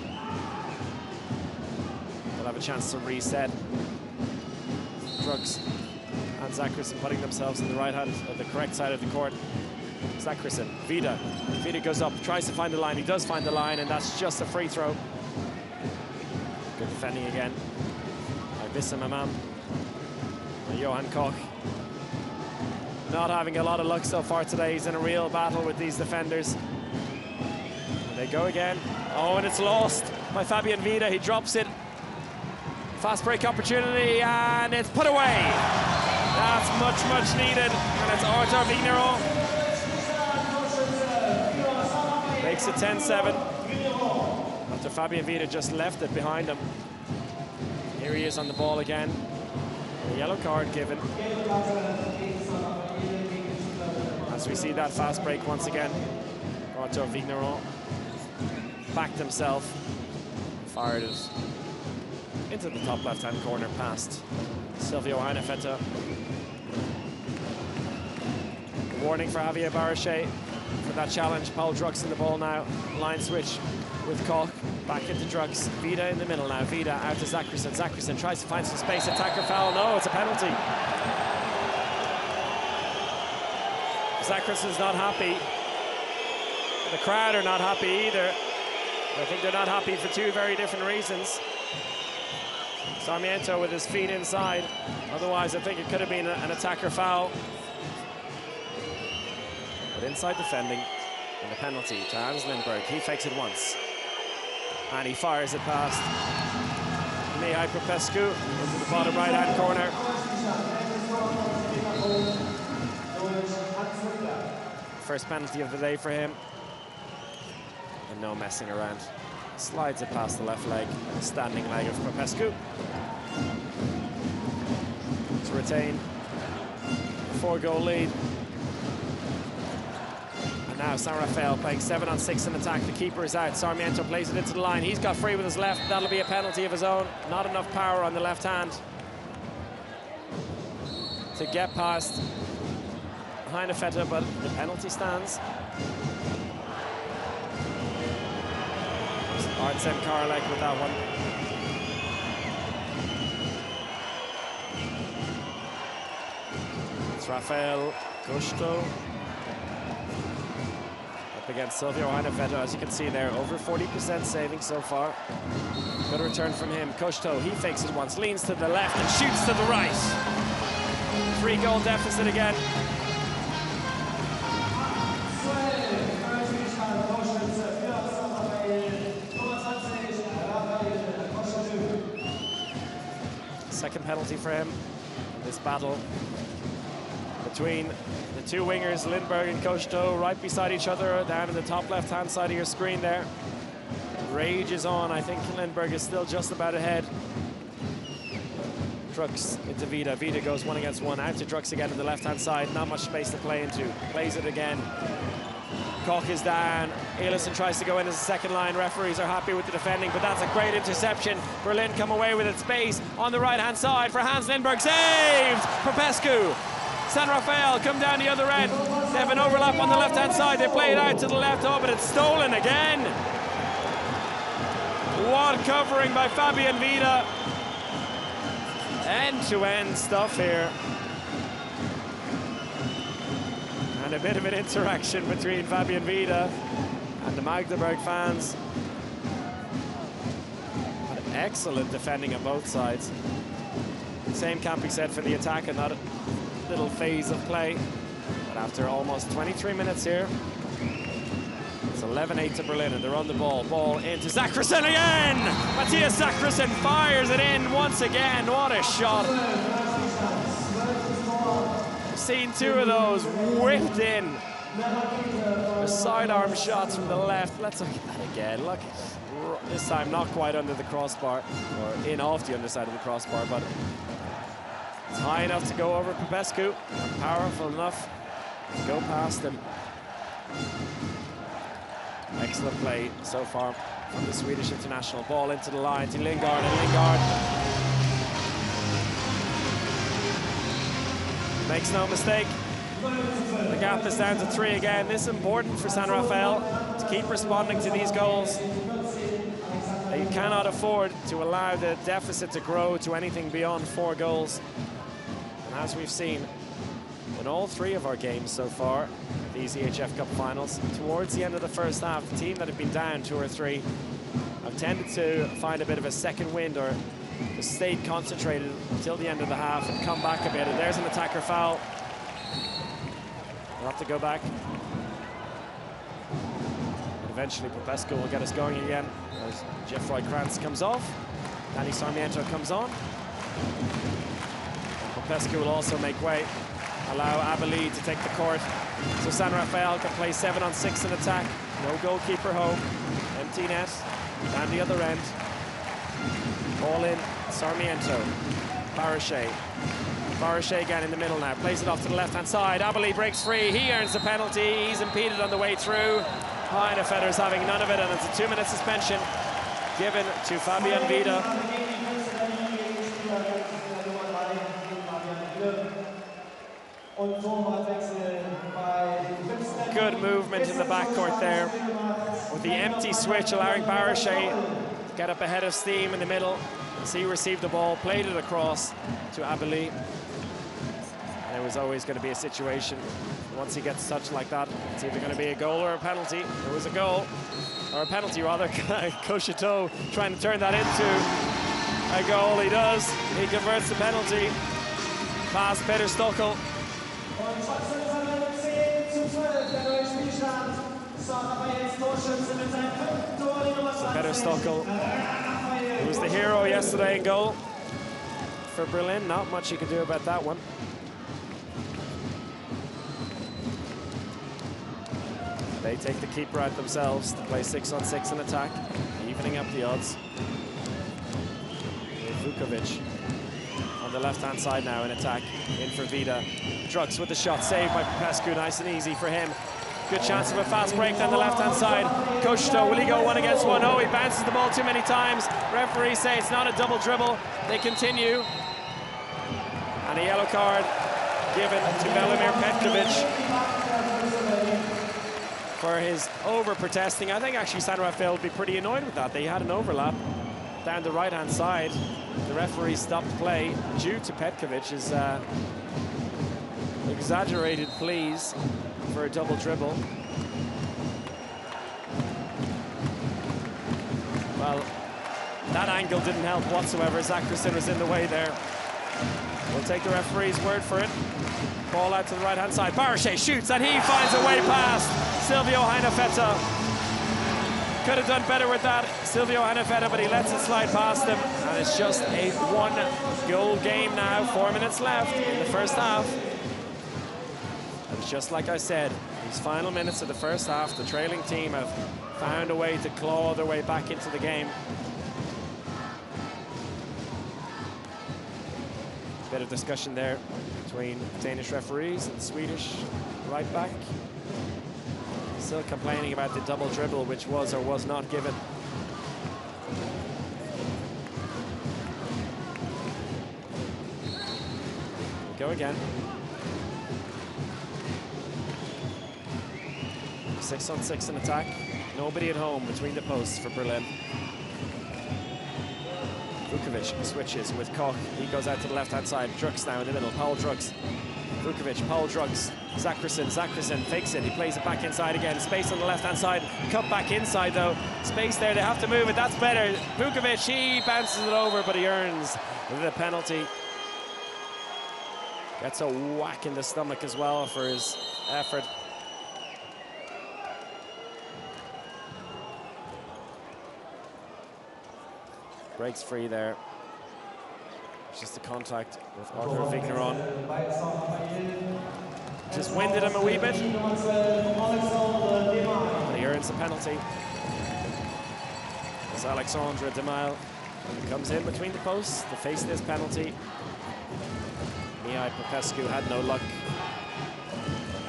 Speaker 1: They'll have a chance to reset. Trucks and Zackerson putting themselves on the right hand, the correct side of the court. Zackerson, Vida. Vida goes up, tries to find the line. He does find the line, and that's just a free throw. Good defending again by Wissam Amam. Johan Koch. Not having a lot of luck so far today. He's in a real battle with these defenders. And they go again. Oh, and it's lost by Fabian Vida. He drops it. Fast break opportunity, and it's put away. That's much needed. And it's Arthur Vigneron. Makes it 10-7. After Fabian Vida just left it behind him. Here he is on the ball again. A yellow card given. As we see that fast break once again. Arthur Vigneron backed himself. Fired it into the top left-hand corner past Silvio Heinevetter. Warning for Javier Barachet for that challenge. Paul Drucks in the ball now. Line switch with Koch. Back into Drucks. Vida in the middle now. Vida out to Zackerson. Zackerson tries to find some space. Attacker foul. No, it's a penalty. Zackerson's not happy. The crowd are not happy either. I think they're not happy for 2 very different reasons. Sarmiento with his feet inside. Otherwise, I think it could have been an attacker foul. But inside defending, and a penalty to Hans Lindberg. He fakes it once. And he fires it past Mihai Popescu into the bottom right-hand corner. First penalty of the day for him. And no messing around. Slides it past the left leg, the standing leg of Popescu. To retain a 4-goal lead. And now Saint-Raphael playing 7-on-6 in attack. The keeper is out. Sarmiento plays it into the line. He's got free with his left. That'll be a penalty of his own. Not enough power on the left hand to get past Heinevetter, but the penalty stands. Artsem Karlek with that one. It's Rafael Gusto up against Silvio Heinevetter. As you can see there, over 40% saving so far. Good return from him. Gusto, he fakes it once, leans to the left and shoots to the right. 3-goal deficit again. Second penalty for him. This battle between the two wingers, Lindberg and Gusto, right beside each other, down in the top left-hand side of your screen there. Rage is on. I think Lindberg is still just about ahead. Drux into Vida. Vida goes 1 against 1. Out to Drux again to the left-hand side. Not much space to play into. Plays it again. Koch is down. Eilison tries to go in as a second line. Referees are happy with the defending, but that's a great interception. Berlin come away with its space on the right-hand side for Hans Lindberg. Saved! Popescu. Saint-Raphael come down the other end. They have an overlap on the left-hand side. They play it out to the left. Oh, but it's stolen again. What covering by Fabian Vida. End-to-end stuff here. And a bit of an interaction between Fabian Vida and the Magdeburg fans. But excellent defending on both sides. The same can't be said for the attack and that little phase of play. But after almost 23 minutes here, it's 11-8 to Berlin, and they're on the ball. Ball into Zachrisson again! Matthias Zachrisson fires it in once again. What a shot. Seen 2 of those whipped in. Sidearm shots from the left. Let's look at that again. Look, this time not quite under the crossbar, or in off the underside of the crossbar, but it's high enough to go over Popescu, powerful enough to go past him. Excellent play so far from the Swedish international. Ball into the line to Lingard, and Lingard makes no mistake. The gap is down to 3 again. This is important for Saint-Raphael to keep responding to these goals. They cannot afford to allow the deficit to grow to anything beyond 4 goals. And as we've seen in all 3 of our games so far, these EHF Cup finals, towards the end of the first half, the team that have been down 2 or 3 have tended to find a bit of a second wind, or just stayed concentrated until the end of the half and come back a bit. And there's an attacker foul. We'll have to go back. And eventually Popescu will get us going again as Jeffroy Krantz comes off. Danny Sarmiento comes on. And Popescu will also make way, allow Abeli to take the court. So Saint-Raphael can play 7-on-6 in attack. No goalkeeper home. Empty net. Down the other end. Ball in, Sarmiento. Barachet. Barachet again in the middle now. Plays it off to the left-hand side. Abeli breaks free. He earns the penalty. He's impeded on the way through. Heinevetter's having none of it, and it's a 2-minute suspension given to Fabian Vida. Good movement in the backcourt there, with the empty switch allowing Barachet to get up ahead of steam in the middle. As he received the ball, played it across to Abeli. And it was always going to be a situation, once he gets touched like that, it's either going to be a goal or a penalty. It was a goal, or a penalty rather. Cocheteau trying to turn that into a goal. He does. He converts the penalty past Peter Stockel. Peter Stockel, who was the hero yesterday in goal for Berlin. Not much you can do about that one. They take the keeper out themselves to play 6-on-6 in attack, evening up the odds. Vukovic on the left-hand side now in attack, in for Vida. Drugs with the shot, saved by Popescu, nice and easy for him. Good chance of a fast break down the left-hand side. Koshto, will he go 1-against-1? Oh, he bounces the ball too many times. Referees say it's not a double dribble. They continue. And a yellow card given to Velimir Petkovic for his over-protesting. I think actually Saint-Raphaël would be pretty annoyed with that. They had an overlap down the right-hand side. The referee stopped play due to Petkovic's exaggerated pleas for a double dribble. Well, that angle didn't help whatsoever. Zackerson was in the way there. We'll take the referee's word for it. Ball out to the right-hand side. Barachet shoots, and he finds a way past Silvio Heinevetter. Could have done better with that, Silvio Heinevetter, but he lets it slide past him. And it's just a one-goal game now. 4 minutes left in the first half. And just like I said, these final minutes of the first half, the trailing team have found a way to claw their way back into the game. Bit of discussion there between Danish referees and Swedish right back. Still complaining about the double dribble, which was or was not given. Go again. 6-on-6 in attack. Nobody at home between the posts for Berlin. Vukovic switches with Koch. He goes out to the left-hand side. Drugs now in the middle. Paul Drugs. Vukovic, Paul Drugs. Zackerson fakes it. He plays it back inside again. Space on the left-hand side. Cut back inside, though. Space there. They have to move it. That's better. Vukovic, he bounces it over, but he earns the penalty. Gets a whack in the stomach as well for his effort. Breaks free there. Just the contact with Arthur Vigneron. Just winded him a wee bit. And he earns a penalty. As Alexandre Demal comes in between the posts to face this penalty. Mihai Popescu had no luck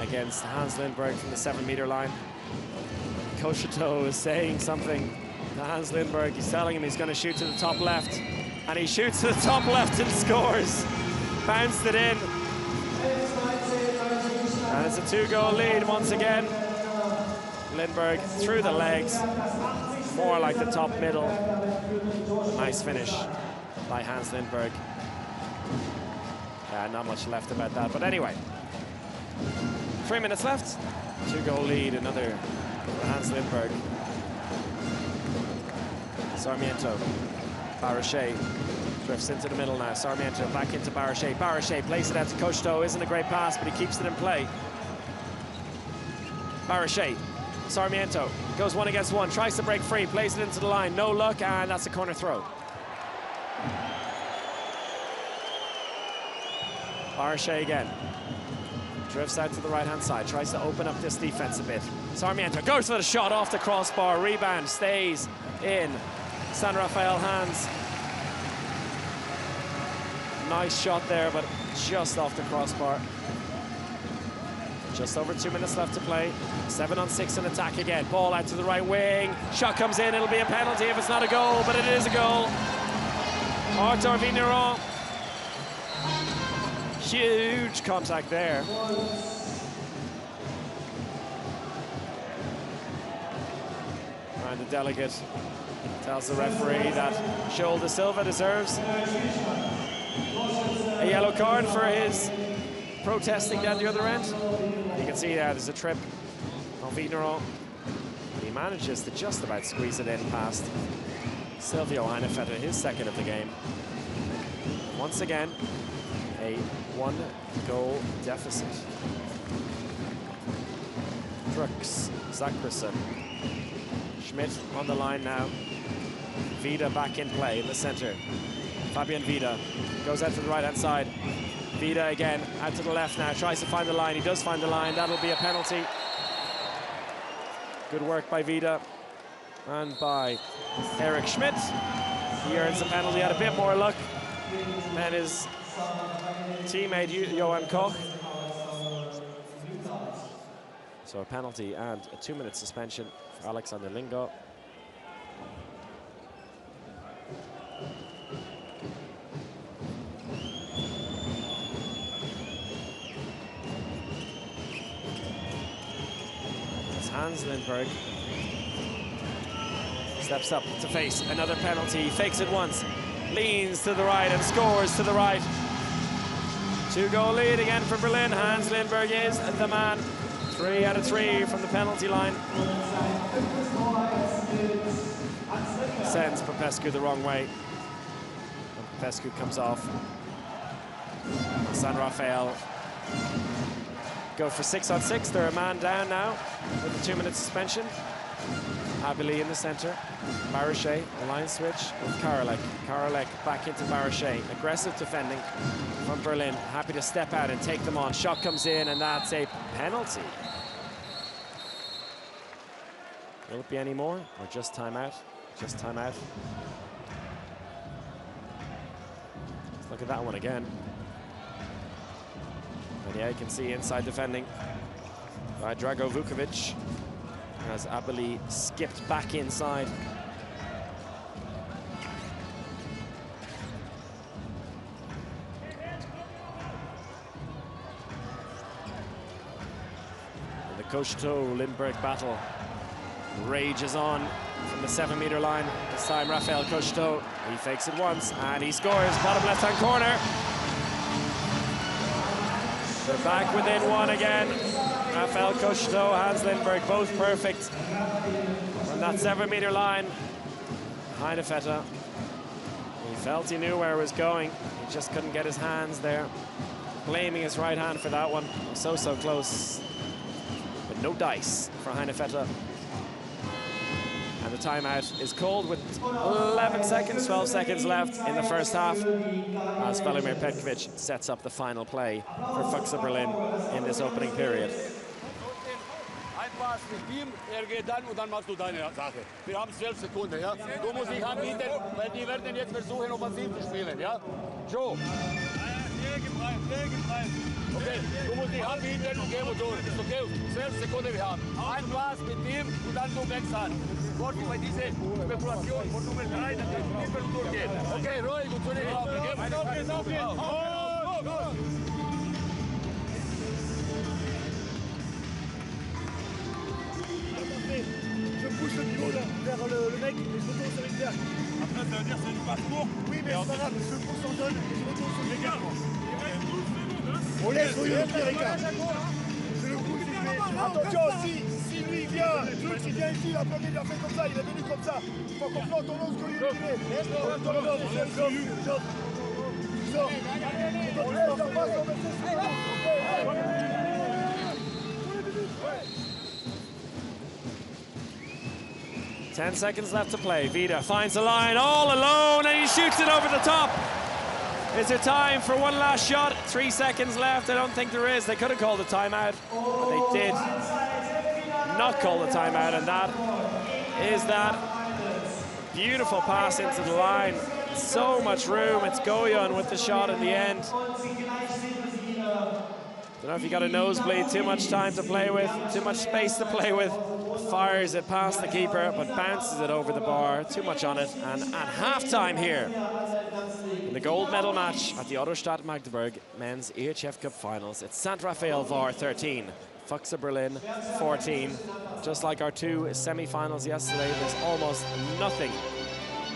Speaker 1: against Hans Lindberg from the 7-meter line. Koshito is saying something to Hans Lindberg. He's telling him he's going to shoot to the top left. And he shoots to the top left and scores. Bounced it in. And it's a 2-goal lead once again. Lindberg through the legs. More like the top middle. Nice finish by Hans Lindberg. Yeah, not much left about that. But anyway, 3 minutes left. 2-goal lead, another for Hans Lindberg. Sarmiento. Barachet drifts into the middle now. Sarmiento back into Barachet. Barachet plays it out to Koshto. Isn't a great pass, but he keeps it in play. Barachet. Sarmiento goes 1-against-1. Tries to break free. Plays it into the line. No luck, and that's a corner throw. Barachet again. Drifts out to the right-hand side. Tries to open up this defense a bit. Sarmiento goes for the shot off the crossbar. Rebound stays in Saint-Raphael hands. Nice shot there, but just off the crossbar. Just over 2 minutes left to play. 7-on-6 in attack again. Ball out to the right wing. Shot comes in. It'll be a penalty if it's not a goal, but it is a goal. Arthur Vigneron. Huge contact there. And the delegate tells the referee that Joel de Silva deserves a yellow card for his protesting down the other end. You can see there's a trip on Vigneron. He manages to just about squeeze it in past Silvio Heinevetter, his second of the game. Once again, a 1-goal deficit. Zakrusen. Schmidt on the line now. Vida back in play in the center. Fabian Vida goes out to the right-hand side. Vida again out to the left now, tries to find the line. He does find the line. That'll be a penalty. Good work by Vida and by Eric Schmidt. He earns the penalty, had a bit more luck than his teammate Johan Koch. So a penalty and a 2-minute suspension for Alexander Lingo. Hans Lindberg steps up to face another penalty, fakes it once, leans to the right and scores to the right. 2-goal lead again for Berlin. Hans Lindberg is the man. 3 out of 3 from the penalty line. Sends Popescu the wrong way. And Popescu comes off. Saint-Raphaël go for 6-on-6. They're a man down now with a 2-minute suspension. Abili in the center. Barochet, a line switch with Karolek. Karolek back into Barochet. Aggressive defending from Berlin. Happy to step out and take them on. Shot comes in, and that's a penalty. Will it be any more, or just timeout? Just timeout. Let's look at that one again. And yeah, you can see inside defending by Drago Vukovic as Abili skipped back inside. And the Koshto-Lindberg battle rages on from the 7-meter line. This time Rafael Koshto, he fakes it once and he scores. Bottom left-hand corner. They're back within 1 again. Rafael Koshto, Hans Lindberg, both perfect from that 7-meter line. Heinevetter, he felt he knew where it was going. He just couldn't get his hands there. Blaming his right hand for that one. So close, but no dice for Heinevetter. And the timeout is called with 11 seconds, 12 seconds left in the first half as Velimir Petkovic sets up the final play for Füchse Berlin in this opening period.
Speaker 3: Ein Pass mit ihm, geht dann und dann machst du deine Sache. Wir haben 12 Sekunden, ja. Du musst dich anbieten, weil die werden jetzt versuchen, offensiv zu spielen, ja. Joe. Okay, du musst dich anbieten und gehen wir durch. Ist okay, 12 Sekunden wir haben. Ein Pass mit ihm und dann du wächst an. Bei dieser Spekulation von Nummer 3, dann können wir durchgehen. Okay, ruhig und zu den Laufen.
Speaker 4: Je pousse le pivot vers le mec et je retourne sur l'externe. Après, ça veut dire que c'est du parcours. Oui, mais c'est pas grave, je pousse en zone et je retourne sur l'externe. On laisse au lieu de Ricard. Je le pousse et je mets. Attention, si lui vient, il vient ici, il a pas fait comme ça, il est venu comme ça. Il faut qu'on plante, on lance que lui il est. Sors. On laisse la passe, on met ses secondes.
Speaker 1: 10 seconds left to play. Vida finds the line all alone and he shoots it over the top. Is there time for one last shot? 3 seconds left. I don't think there is. They could have called a timeout, but they did not call the timeout, and that is that beautiful pass into the line. So much room. It's Goyan with the shot in the end. Don't know if you got a nosebleed, too much time to play with, too much space to play with. Fires it past the keeper, but bounces it over the bar. Too much on it. And at halftime here, in the gold medal match at the Ottostadt Magdeburg men's EHF Cup finals, it's Saint-Raphael Var 13, Füchse Berlin 14. Just like our 2 semi-finals yesterday, there's almost nothing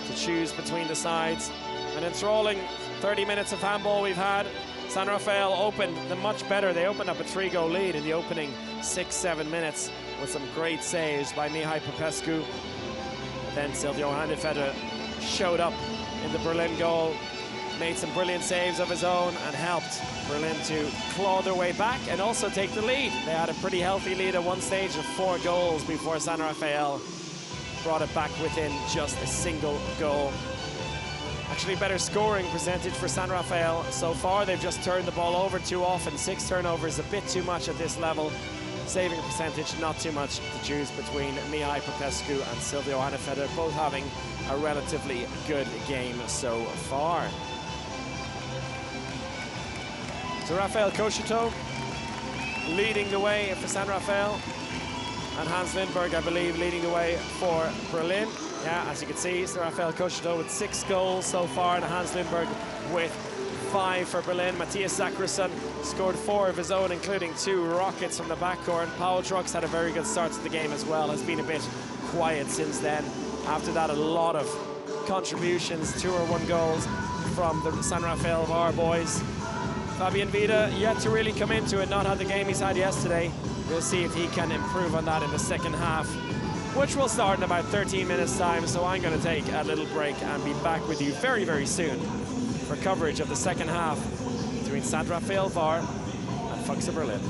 Speaker 1: to choose between the sides. An enthralling 30 minutes of handball we've had. Saint-Raphael opened them much better. They opened up a 3-goal lead in the opening 6-7 minutes with some great saves by Mihai Popescu. Then Silvio Heinevetter showed up in the Berlin goal made some brilliant saves of his own and helped Berlin to claw their way back and also take the lead. They had a pretty healthy lead at one stage of 4 goals before Saint-Raphael brought it back within just a single goal. Actually, better scoring percentage for Saint-Raphael so far. They've just turned the ball over too often. 6 turnovers, a bit too much at this level. Saving percentage, not too much to choose between Mihai Popescu and Silvio Heinevetter, both having a relatively good game so far. So Rafael Koshito leading the way for Saint-Raphael, and Hans Lindberg, I believe, leading the way for Berlin. Yeah, as you can see, Rafael Koshito with 6 goals so far, and Hans Lindberg with 5 for Berlin. Matthias Zackerson scored 4 of his own, including 2 rockets from the backcourt. Paul Trucks had a very good start to the game as well, has been a bit quiet since then. After that, a lot of contributions, 2 or 1 goals from the Saint-Raphael Var boys. Fabian Vida yet to really come into it, not had the game he's had yesterday. We'll see if he can improve on that in the second half, which will start in about 13 minutes time. So I'm going to take a little break and be back with you very, very soon for coverage of the second half between Saint-Raphael Var and Füchse Berlin.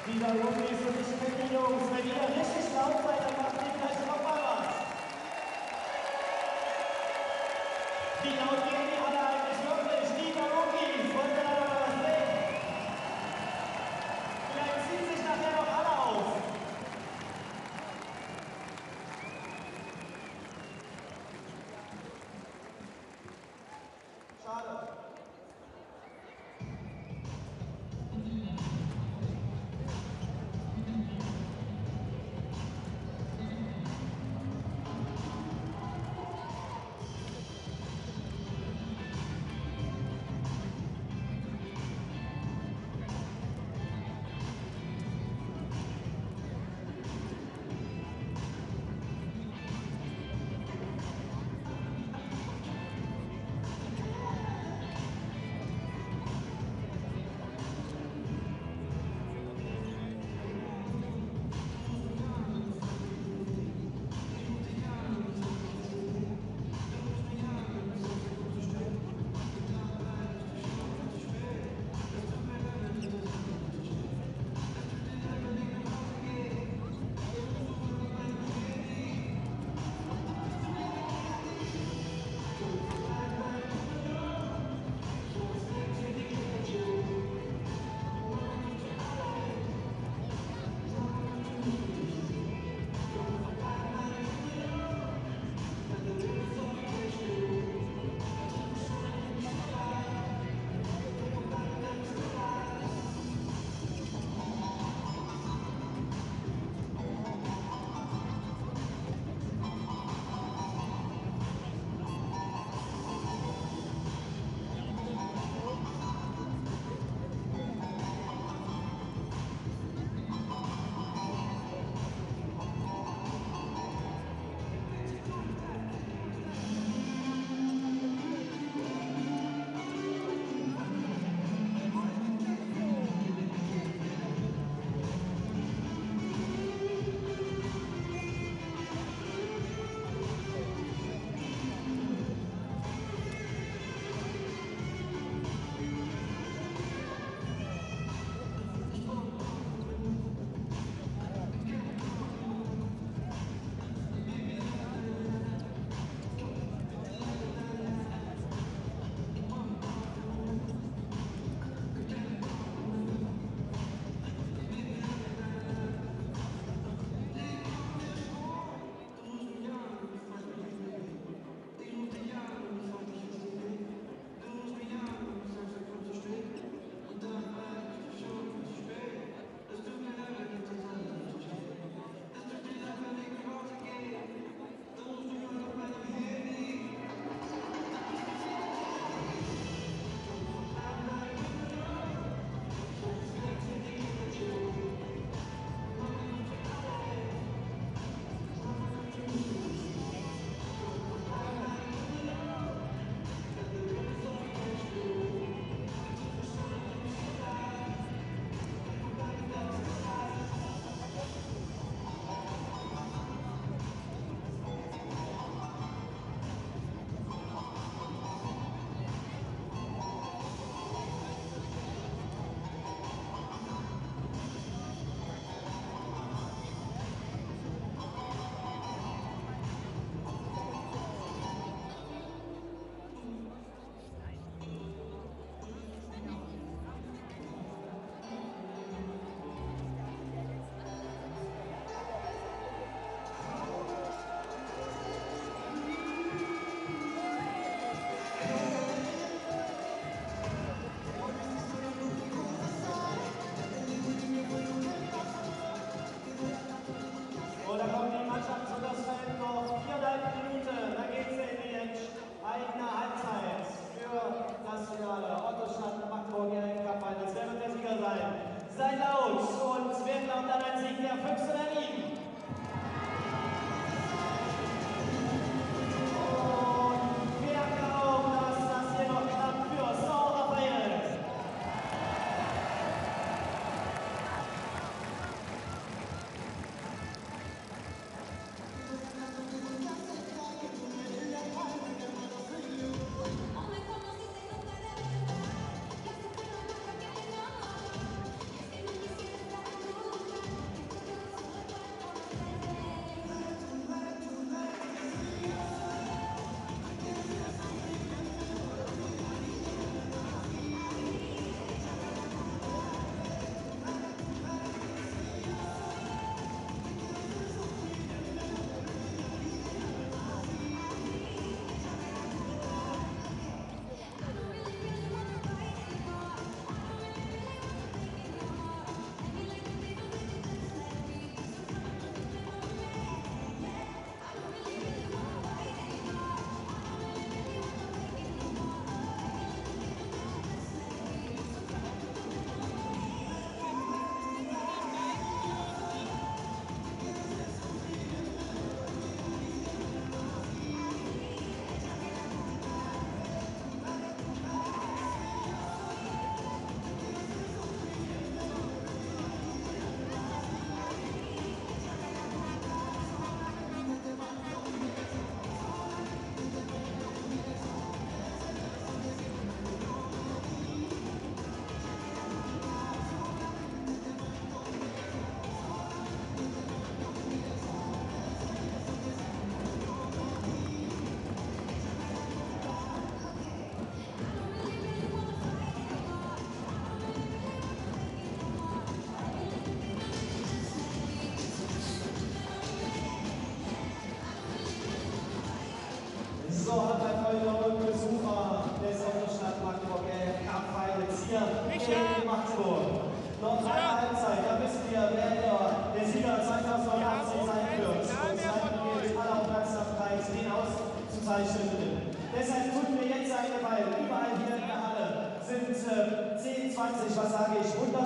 Speaker 5: Dieser Runde ist für dich mit den Jungs, wenn ihr richtig laut seid, dann macht ihr gleich nochmal was. Wie laut gehen die alle eigentlich wirklich? Lieber Rookies, wollt ihr da noch was sehen? Vielleicht ziehen sich nachher noch alle auf. Schade.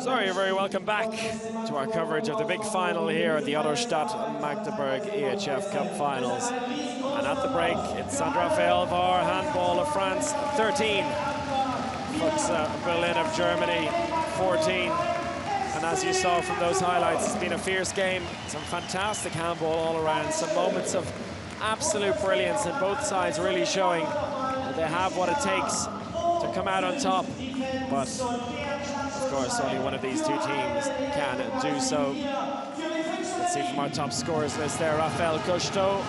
Speaker 1: So you're very welcome back to our coverage of the big final here at the Otterstadt Magdeburg EHF Cup Finals. And at the break, it's Saint-Raphael Var Handball of France 13, Füchse Berlin of Germany 14. And as you saw from those highlights, it's been a fierce game, some fantastic handball all around, some moments of absolute brilliance, and both sides really showing that they have what it takes to come out on top. But of course, only one of these two teams can do so. Let's see from our top scorers list there. Raphael Cousteau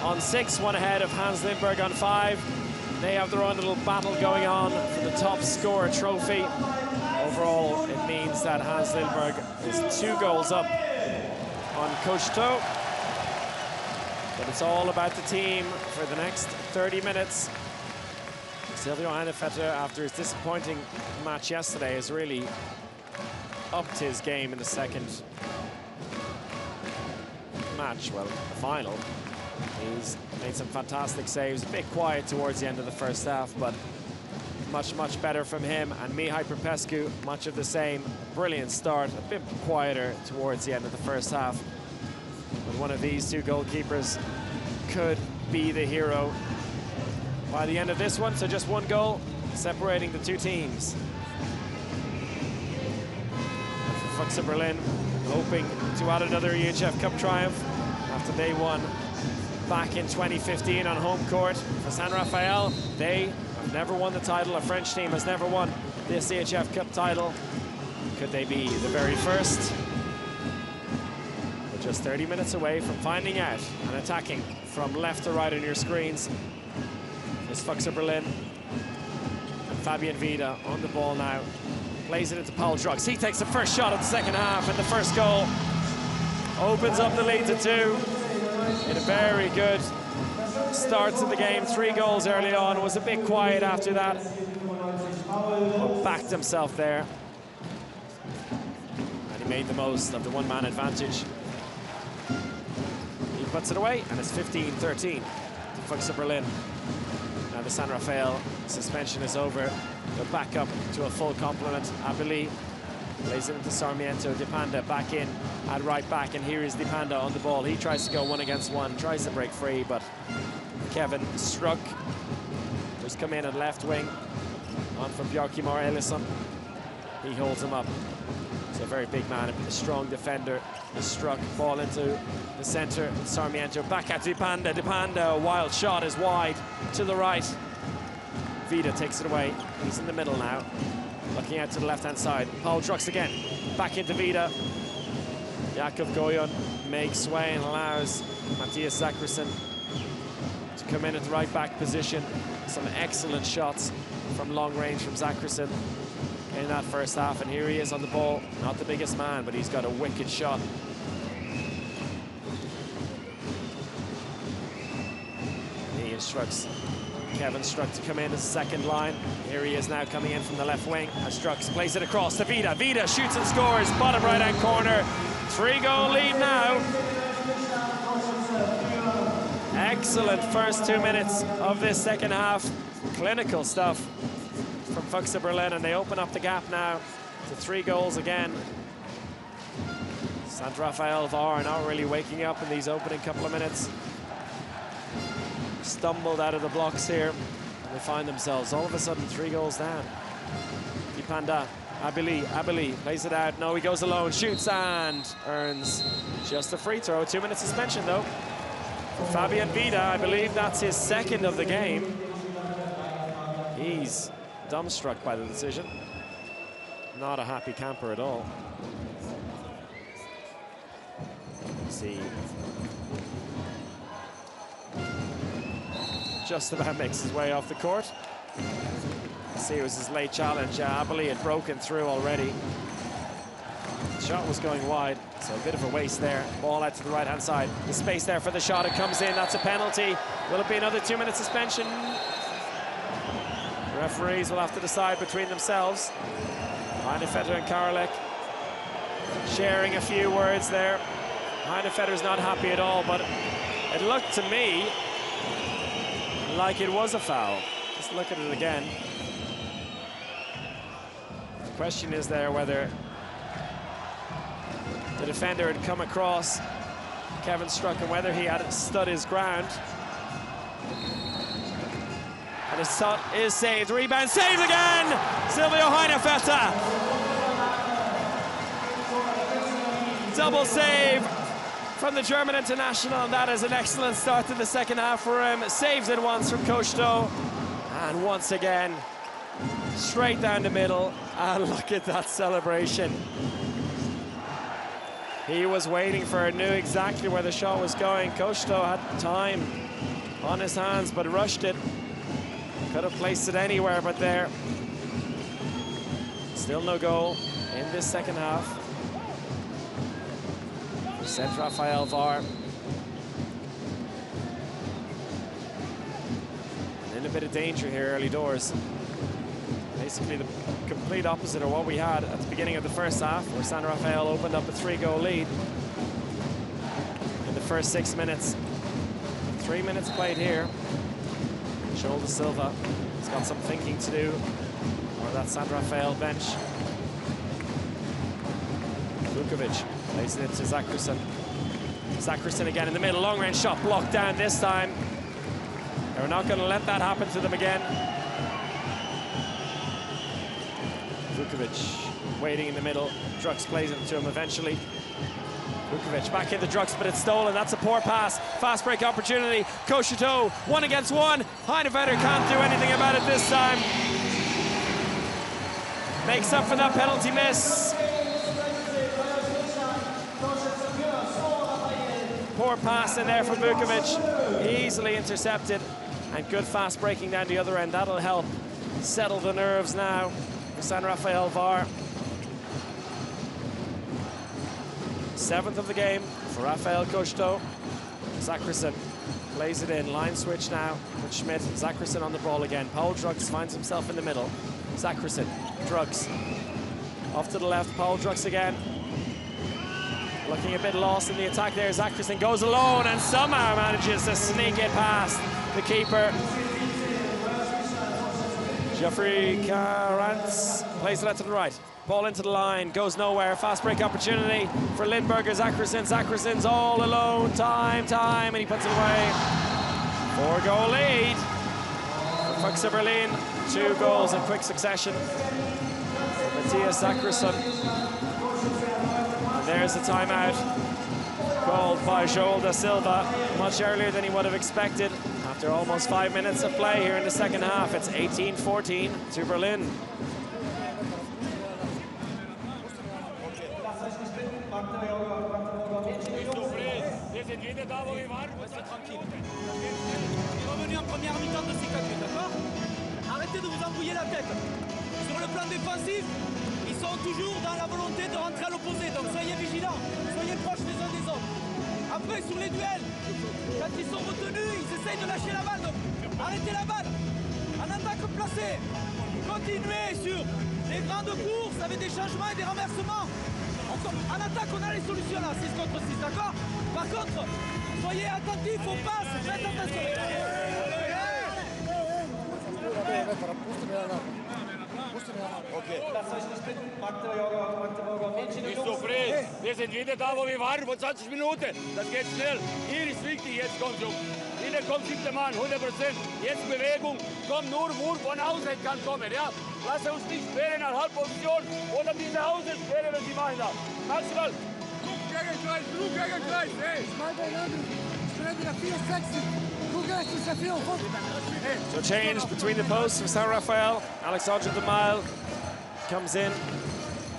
Speaker 1: on 6, one ahead of Hans Lindberg on 5. They have their own little battle going on for the top scorer trophy. Overall, it means that Hans Lindberg is 2 goals up on Cousteau. But it's all about the team for the next 30 minutes. Silvio Heinevetter, after his disappointing match yesterday, has really upped his game in the second match, well, the final. He's made some fantastic saves, a bit quiet towards the end of the first half, but much better from him. And Mihai Popescu, much of the same. Brilliant start, a bit quieter towards the end of the first half. But one of these two goalkeepers could be the hero by the end of this one. So just 1 goal separating the two teams. And for Füchse Berlin, hoping to add another EHF Cup triumph after they won back in 2015 on home court. For Saint-Raphael, they have never won the title. A French team has never won this EHF Cup title. Could they be the very first? We're just 30 minutes away from finding out and attacking from left to right on your screens. It's Füchse Berlin. And Fabian Vida on the ball now. Plays it into Paul Drucks. He takes the first shot of the second half, and the first goal opens up the lead to 2. In a very good start to the game. 3 goals early on. Was a bit quiet after that, but backed himself there. And he made the most of the one-man advantage. He puts it away, and it's 15-13 to Füchse Berlin. Now the Saint-Raphael suspension is over. They're back up to a full complement. Abili plays it into Sarmiento. Dipanda back in at right back, and here is Dipanda on the ball. He tries to go 1-against-1, tries to break free, but Kevin Struck just come in at left wing. On for Bjarkimar Ellison. He holds him up. It's a very big man, a strong defender. Struck, ball into the center. Sarmiento back at Dipanda. Dipanda, a wild shot is wide to the right. Vida takes it away. He's in the middle now. Looking out to the left-hand side. Paul Drucks again. Back into Vida. Jakub Goyon makes way and allows Matthias Zackerson to come in at the right-back position. Some excellent shots from long range from Zackerson in that first half. And here he is on the ball. Not the biggest man, but he's got a wicked shot. He instructs Kevin Struck to come in as second line. Here he is now coming in from the left wing. Strucks plays it across to Vida. Vida shoots and scores, bottom right-hand corner. 3-goal lead now. Excellent first 2 minutes of this second half. Clinical stuff from Füchse Berlin, and they open up the gap now to 3 goals again. Saint-Raphael Var not really waking up in these opening couple of minutes. Stumbled out of the blocks here, and they find themselves all of a sudden 3 goals down. Dipanda, Abili plays it out. No, he goes alone, shoots and earns just a free throw. 2-minute suspension though for Fabian Vida. I believe that's his second of the game. He's dumbstruck by the decision. Not a happy camper at all. See. Just about makes his way off the court. See, it was his late challenge. Abili had broken through already. The shot was going wide, so a bit of a waste there. Ball out to the right-hand side. The space there for the shot. It comes in. That's a penalty. Will it be another 2-minute suspension? The referees will have to decide between themselves. Heinevetter and Karolek sharing a few words there. Heinefetter's not happy at all, but it looked to me like it was a foul. Just look at it again. Question is there whether the defender had come across Kevin Struck and whether he had stood his ground. And his shot is saved. Rebound saved again! Silvio Heinevetter. Double save from the German international, and that is an excellent start to the second half for him. Saves it once from Kosto, and once again, straight down the middle, and look at that celebration. He was waiting for it, knew exactly where the shot was going. Kosto had time on his hands, but rushed it. Could have placed it anywhere but there. Still no goal in this second half. Saint-Raphael Var. In a bit of danger here early doors. Basically the complete opposite of what we had at the beginning of the first half, where Saint-Raphael opened up a 3-goal lead in the first 6 minutes. 3 minutes played here. Joel Da Silva has got some thinking to do on that Saint-Raphael bench. Vukovic plays it into Zakrison. Zakrison again in the middle, long-range shot blocked down this time. They're not going to let that happen to them again. Vukovic waiting in the middle. Drux plays it to him eventually. Vukovic back into Drux, but it's stolen. That's a poor pass. Fast break opportunity. Koshito, 1 against 1. Heinevetter can't do anything about it this time. Makes up for that penalty miss. Poor pass in there from Vukovic. Easily intercepted. And good fast breaking down the other end. That'll help settle the nerves now for Saint-Raphael Var. 7th of the game for Rafael Kosto. Zakrison plays it in. Line switch now with Schmidt. Zakrison on the ball again. Paul Drux finds himself in the middle. Zakrison, Drux. Off to the left, Paul Drux again. Looking a bit lost in the attack there. Zakrison goes alone and somehow manages to sneak it past the keeper. Geoffrey Carantz plays it out to the right. Ball into the line, goes nowhere. Fast break opportunity for Lindberger. Zakrison. Zakrison's all alone. Time, and he puts it away. 4-goal lead for Füchse Berlin. 2 goals in quick succession for Matthias Zakrison. And there's the timeout called by Joel Da Silva, much earlier than he would have expected. After almost 5 minutes of play here in the second half, it's 18-14 to Berlin.
Speaker 2: Revenu en première mi-temps de ces 4 buts, d'accord? Arrêtez de vous embrouiller la tête. Sur le plan défensif, ils sont toujours dans la volonté de rentrer à l'opposé, donc soyez vigilants, soyez proches les uns des autres. Après, sur les duels, quand ils sont retenus, ils essayent de lâcher la balle, donc arrêtez la balle. En attaque placée, continuez sur les grandes courses avec des changements et des renversements. En attaque, on a les solutions là, 6 contre 6, d'accord? Par contre, soyez attentifs aux passes, faites attention.
Speaker 3: Bist du frei? Wir sind wieder da, wo wir waren, vor 20 Minuten. Das geht schnell. Hier ist wichtig, jetzt kommt Jungs. Wieder kommt 7. Mann, 100%. Jetzt Bewegung, kommt nur Wurf von außen kann kommen, ja? Lass uns nicht sperren nach Halbposition oder diese Hause sperren, wenn sie machen da. Maximal. Druck gegen Kreis, hey!
Speaker 1: So change between the posts for Saint-Raphael. Alexandre Demal comes in.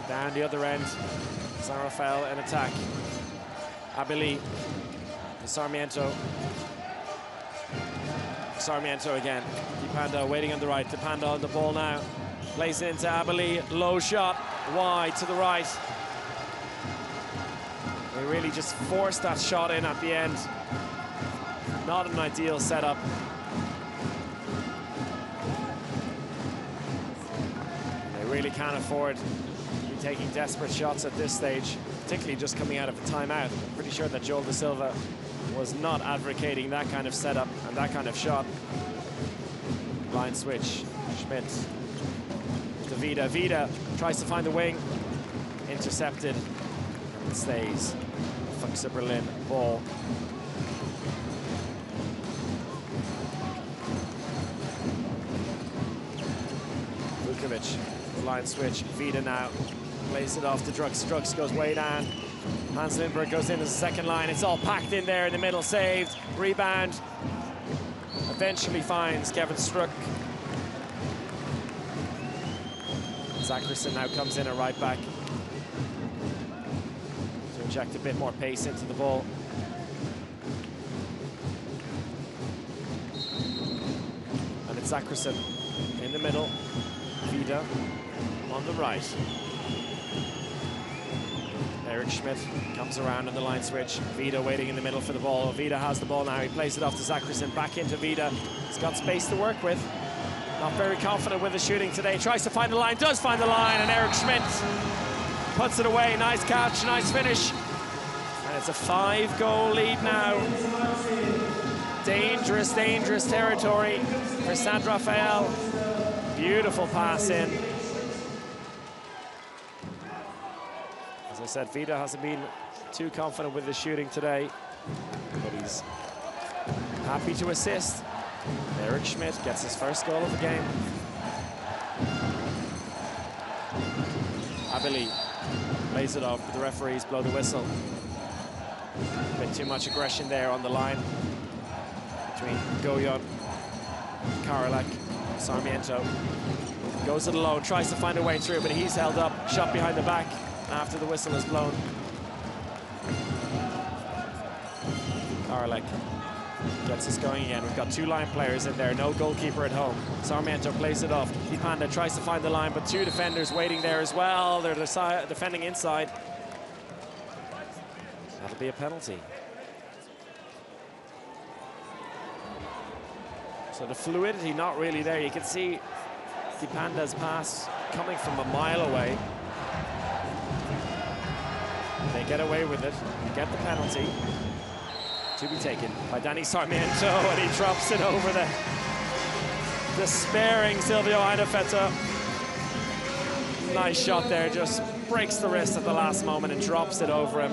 Speaker 1: Down the other end, Saint-Raphael in attack. Abili, Sarmiento. Sarmiento again. Dipanda waiting on the right. Dipanda on the ball now. Plays into Abili. Low shot, wide to the right. They really just forced that shot in at the end. Not an ideal setup. They really can't afford to be taking desperate shots at this stage, particularly just coming out of a timeout. I'm pretty sure that Joel Da Silva was not advocating that kind of setup and that kind of shot. Line switch, Schmidt to Vida. Vida tries to find the wing. Intercepted. And it stays. Füchse Berlin ball. Line switch. Vida now plays it off to Drux. Drux goes way down. Hans Lindberg goes in as a second line. It's all packed in there in the middle. Saved. Rebound. Eventually finds Kevin Struck. Zackerson now comes in at right back to inject a bit more pace into the ball. And it's Zackerson in the middle. Vida on the right. Eric Schmidt comes around in the line switch. Vida waiting in the middle for the ball. Vida has the ball now. He plays it off to Zackerson. Back into Vida. He's got space to work with. Not very confident with the shooting today. Tries to find the line. Does find the line. And Eric Schmidt puts it away. Nice catch. Nice finish. And it's a 5-goal lead now. Dangerous, dangerous territory for Saint-Raphaël. Beautiful pass in. As I said, Vida hasn't been too confident with the shooting today, but he's happy to assist. Eric Schmidt gets his first goal of the game. Abeli plays it off, but the referees blow the whistle. A bit too much aggression there on the line between Goyon, Karolek, Sarmiento. Goes it alone, tries to find a way through, but he's held up, shot behind the back after the whistle is blown. Karolek gets us going again. We've got 2 line players in there, no goalkeeper at home. Sarmiento plays it off. Dipanda tries to find the line, but 2 defenders waiting there as well. They're defending inside. That'll be a penalty. So the fluidity not really there. You can see Dipanda's pass coming from a mile away. They get away with it, they get the penalty. To be taken by Danny Sarmiento, and he drops it over the despairing Silvio Heinevetter. Nice shot there, just breaks the wrist at the last moment and drops it over him.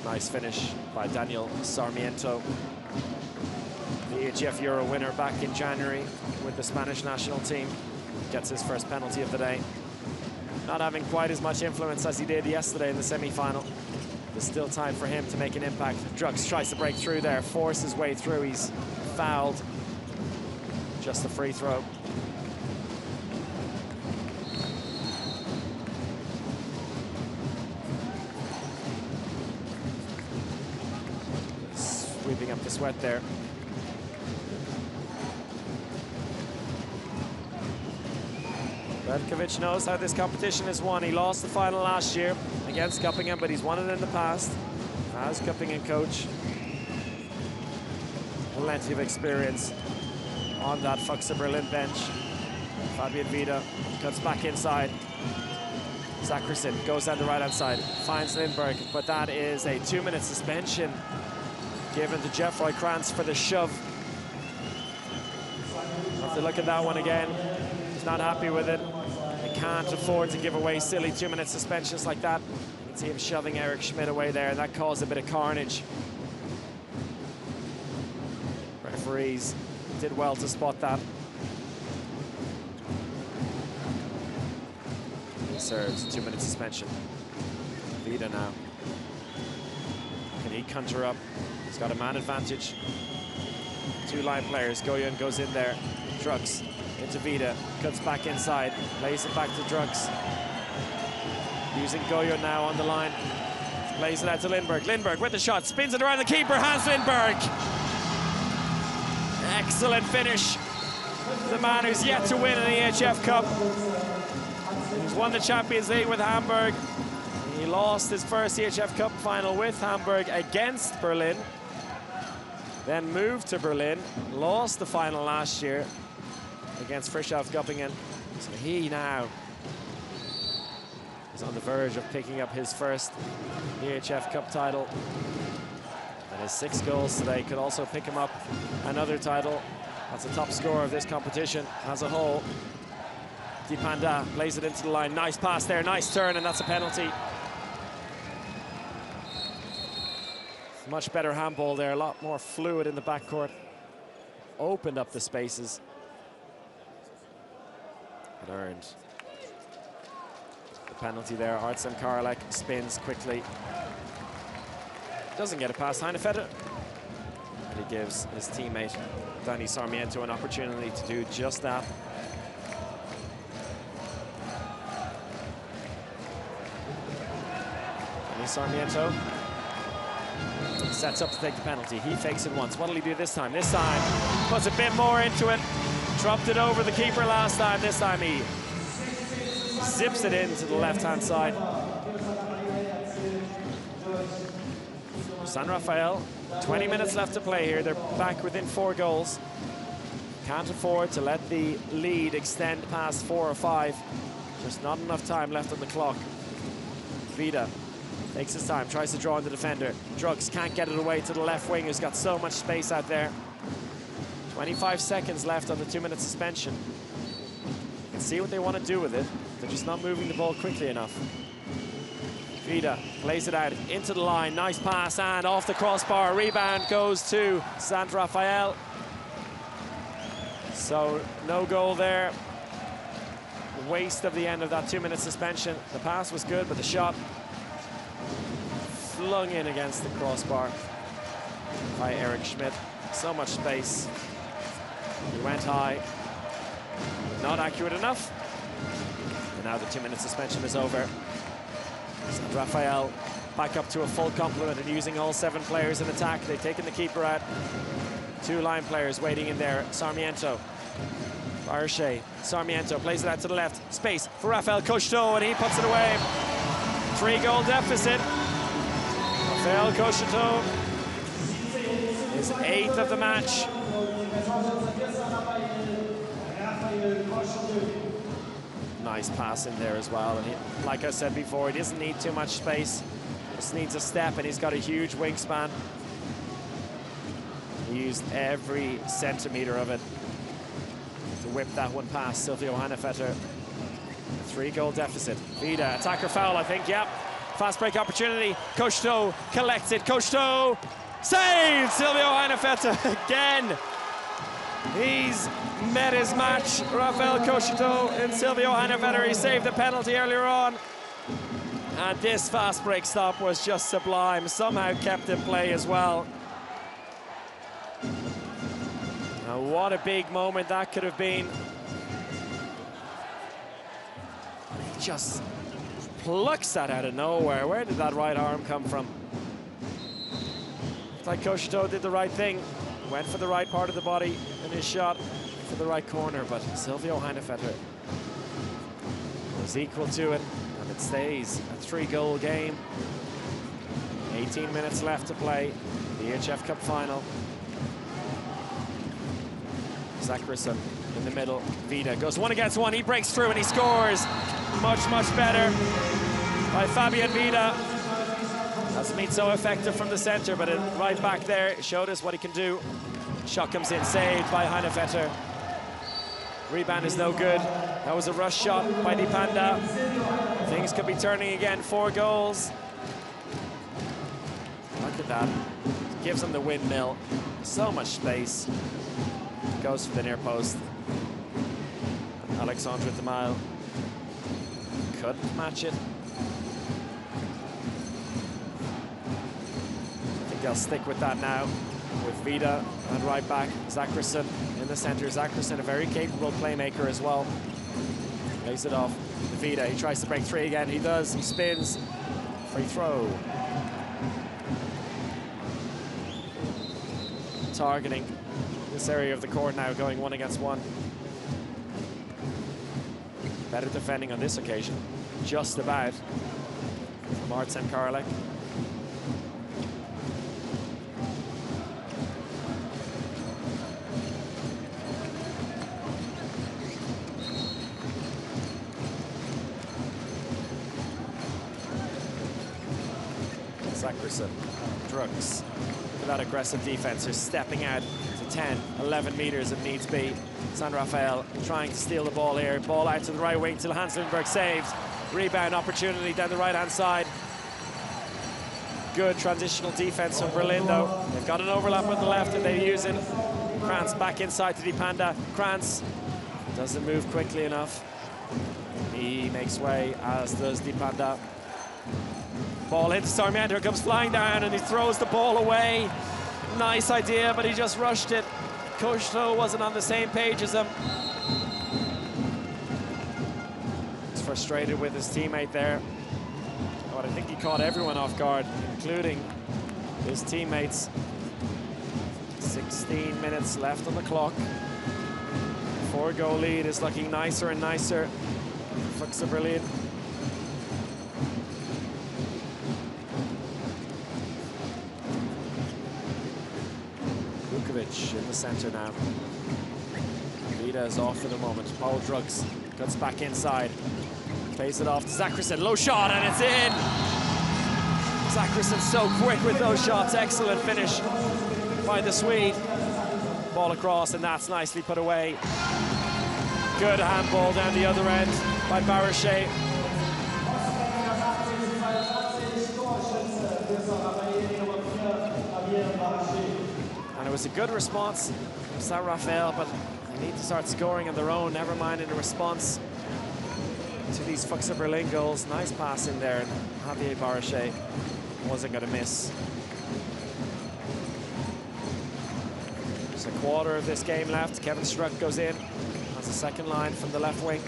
Speaker 1: Nice finish by Daniel Sarmiento. The EHF Euro winner back in January with the Spanish national team. Gets his first penalty of the day. Not having quite as much influence as he did yesterday in the semi-final. There's still time for him to make an impact. Drux tries to break through there, force his way through. He's fouled. Just a free throw. Sweeping up the sweat there. Redkovic knows how this competition is won. He lost the final last year against Göppingen, but he's won it in the past as Göppingen coach. Plenty of experience on that Füchse Berlin bench. Fabian Vida cuts back inside. Zackerson goes down the right-hand side, finds Lindberg, but that is a 2-minute suspension given to Jeffroy Krantz for the shove. Have to look at that one again. He's not happy with it. They can't afford to give away silly 2-minute suspensions like that. You can see him shoving Eric Schmidt away there, and that caused a bit of carnage. Referees did well to spot that. He serves 2-minute suspension. Vida now. Can he conjure up? He's got a man advantage. 2 line players. Goyon goes in there. Drux into Vida. Cuts back inside. Plays it back to Drux. Using Goyon now on the line. Plays it out to Lindberg. Lindberg with the shot. Spins it around the keeper. Hans Lindberg. Excellent finish. The man who's yet to win an EHF Cup. He's won the Champions League with Hamburg. He lost his first EHF Cup final with Hamburg against Berlin. Then moved to Berlin. Lost the final last year against Frischhoff Göppingen. So he now is on the verge of picking up his first EHF Cup title. And his 6 goals today could also pick him up another title That's the top scorer of this competition as a whole. Dipanda plays it into the line. Nice pass there, nice turn, and that's a penalty. Much better handball there, a lot more fluid in the backcourt. Opened up the spaces. It earned the penalty there. Artsem Karlek spins quickly. Doesn't get it past Heinevetter. And he gives his teammate Danny Sarmiento an opportunity to do just that. Danny Sarmiento sets up to take the penalty. He fakes it once. What'll he do this time? This time puts a bit more into it. Dropped it over the keeper last time. This time he zips it into the left-hand side. Saint-Raphaël, 20 minutes left to play here. They're back within 4 goals. Can't afford to let the lead extend past 4 or 5. Just not enough time left on the clock. Vida takes his time, tries to draw in the defender. Drugs can't get it away to the left wing, who's got so much space out there. 25 seconds left on the 2-minute suspension. You can see what they want to do with it. They're just not moving the ball quickly enough. Vida plays it out into the line. Nice pass and off the crossbar. Rebound goes to Saint-Raphaël. So no goal there. Waste of the end of that 2-minute suspension. The pass was good, but the shot flung in against the crossbar by Eric Schmidt. So much space. He went high. Not accurate enough. And now the 2-minute suspension is over. Saint-Raphaël back up to a full complement and using all 7 players in attack. They've taken the keeper out. 2 line players waiting in there. Sarmiento, Barche, Sarmiento plays it out to the left. Space for Raphael Cocheteau, and he puts it away. 3-goal deficit. Raphael Cocheteau is 8th of the match. Nice pass in there as well, and he, like I said before, he doesn't need too much space. Just needs a step, and he's got a huge wingspan. He used every centimeter of it to whip that one past Silvio Heinevetter. 3-goal deficit. Vida, attacker foul, I think, yep. Fast break opportunity. Cocheteau collects it. Cocheteau saves Silvio Heinevetter again. He's met his match, Raphael Cocheteau and Silvio Heinevetter. He saved the penalty earlier on. And this fast break stop was just sublime. Somehow kept in play as well. Now, what a big moment that could have been. He just plucks that out of nowhere. Where did that right arm come from? It's like Cocheteau did the right thing. Went for the right part of the body in his shot for the right corner, but Silvio Heinevetter was equal to it, and it stays a 3-goal game. 18 minutes left to play. The EHF Cup final. Zacharson in the middle. Vida goes 1 against 1. He breaks through and he scores. Much, much better by Fabian Vida. Hasn't been so effective from the center, but right back there showed us what he can do. Shot comes in, saved by Heinevetter. Rebound is no good. That was a rush shot by Dipanda. Things could be turning again. 4 goals. Look at that. Gives him the windmill. So much space. Goes for the near post. Alexandre Demal couldn't match it. I think they'll stick with that now, with Vida and right back Zacharson in the center. Zacharson, a very capable playmaker as well. Lays it off to Vida. He tries to break 3 again. He does. He spins. Free throw. Targeting this area of the court now, going 1 against 1. Better defending on this occasion, just about, from Artsem Karlek. Zacharson, Drugs. Look at that aggressive defense. They're stepping out to to 10, 11 meters if needs be. Saint-Raphaël trying to steal the ball here. Ball out to the right wing till Hans Lindberg saves. Rebound opportunity down the right-hand side. Good transitional defense from Berlin, though. They've got an overlap on the left and they use it. Krantz back inside to Dipanda. Krantz doesn't move quickly enough. He makes way, as does Dipanda. Ball hits Sarmiento, comes flying down and he throws the ball away. Nice idea, but he just rushed it. Coach wasn't on the same page as him. He's frustrated with his teammate there. But I think he caught everyone off guard, including his teammates. 16 minutes left on the clock. 4-goal lead is looking nicer and nicer. Füchse Berlin. In the center now. Vida is off for the moment. Paul Drugs cuts back inside. Plays it off to Zachrison. Low shot and it's in! Zachrison so quick with those shots. Excellent finish by the Swede. Ball across and that's nicely put away. Good handball down the other end by Barochet. And it was a good response from Saint-Raphaël, but they need to start scoring on their own, never mind in a response to these Füchse Berlin goals. Nice pass in there, and Javier Barochet wasn't going to miss. There's a quarter of this game left. Kevin Struck goes in as a second line from the left wing.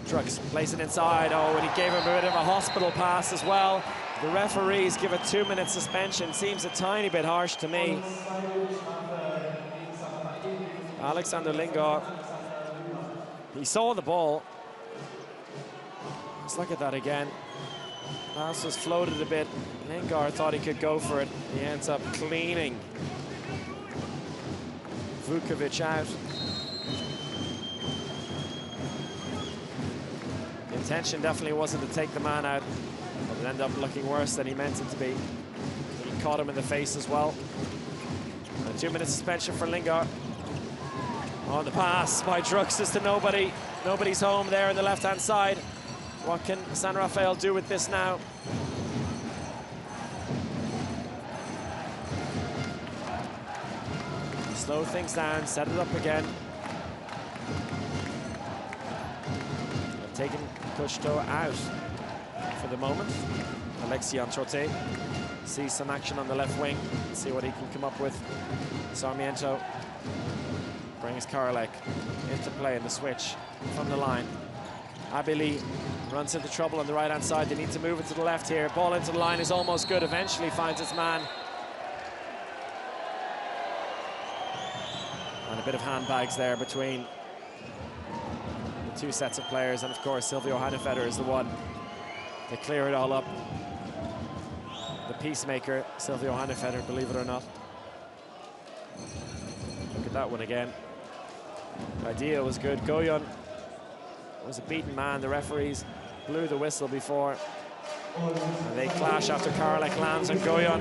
Speaker 1: Drugs plays it inside. Oh, and he gave him a bit of a hospital pass as well. The referees give a 2-minute suspension. Seems a tiny bit harsh to me. Alexander Lingard, he saw the ball. Let's look at that again. Pass was floated a bit. Lingard thought he could go for it. He ends up cleaning Vukovic out. The intention definitely wasn't to take the man out, but it ended up looking worse than he meant it to be. He caught him in the face as well. A 2-minute suspension for Lingard. On the pass by Druxus to nobody. Nobody's home there on the left-hand side. What can Saint-Raphaël do with this now? Slow things down, set it up again. They've taken Cousteau out for the moment. Alexis Antrote sees some action on the left wing. See what he can come up with. Sarmiento brings Karolek into play in the switch from the line. Abili runs into trouble on the right-hand side. They need to move it to the left here. Ball into the line is almost good. Eventually finds its man. And a bit of handbags there between the two sets of players. And of course, Silvio Heinevetter is the one to clear it all up. The peacemaker, Silvio Heinevetter, believe it or not. Look at that one again. The idea was good. Goyon was a beaten man. The referees blew the whistle before. And they clash after Karolek lands on Goyon.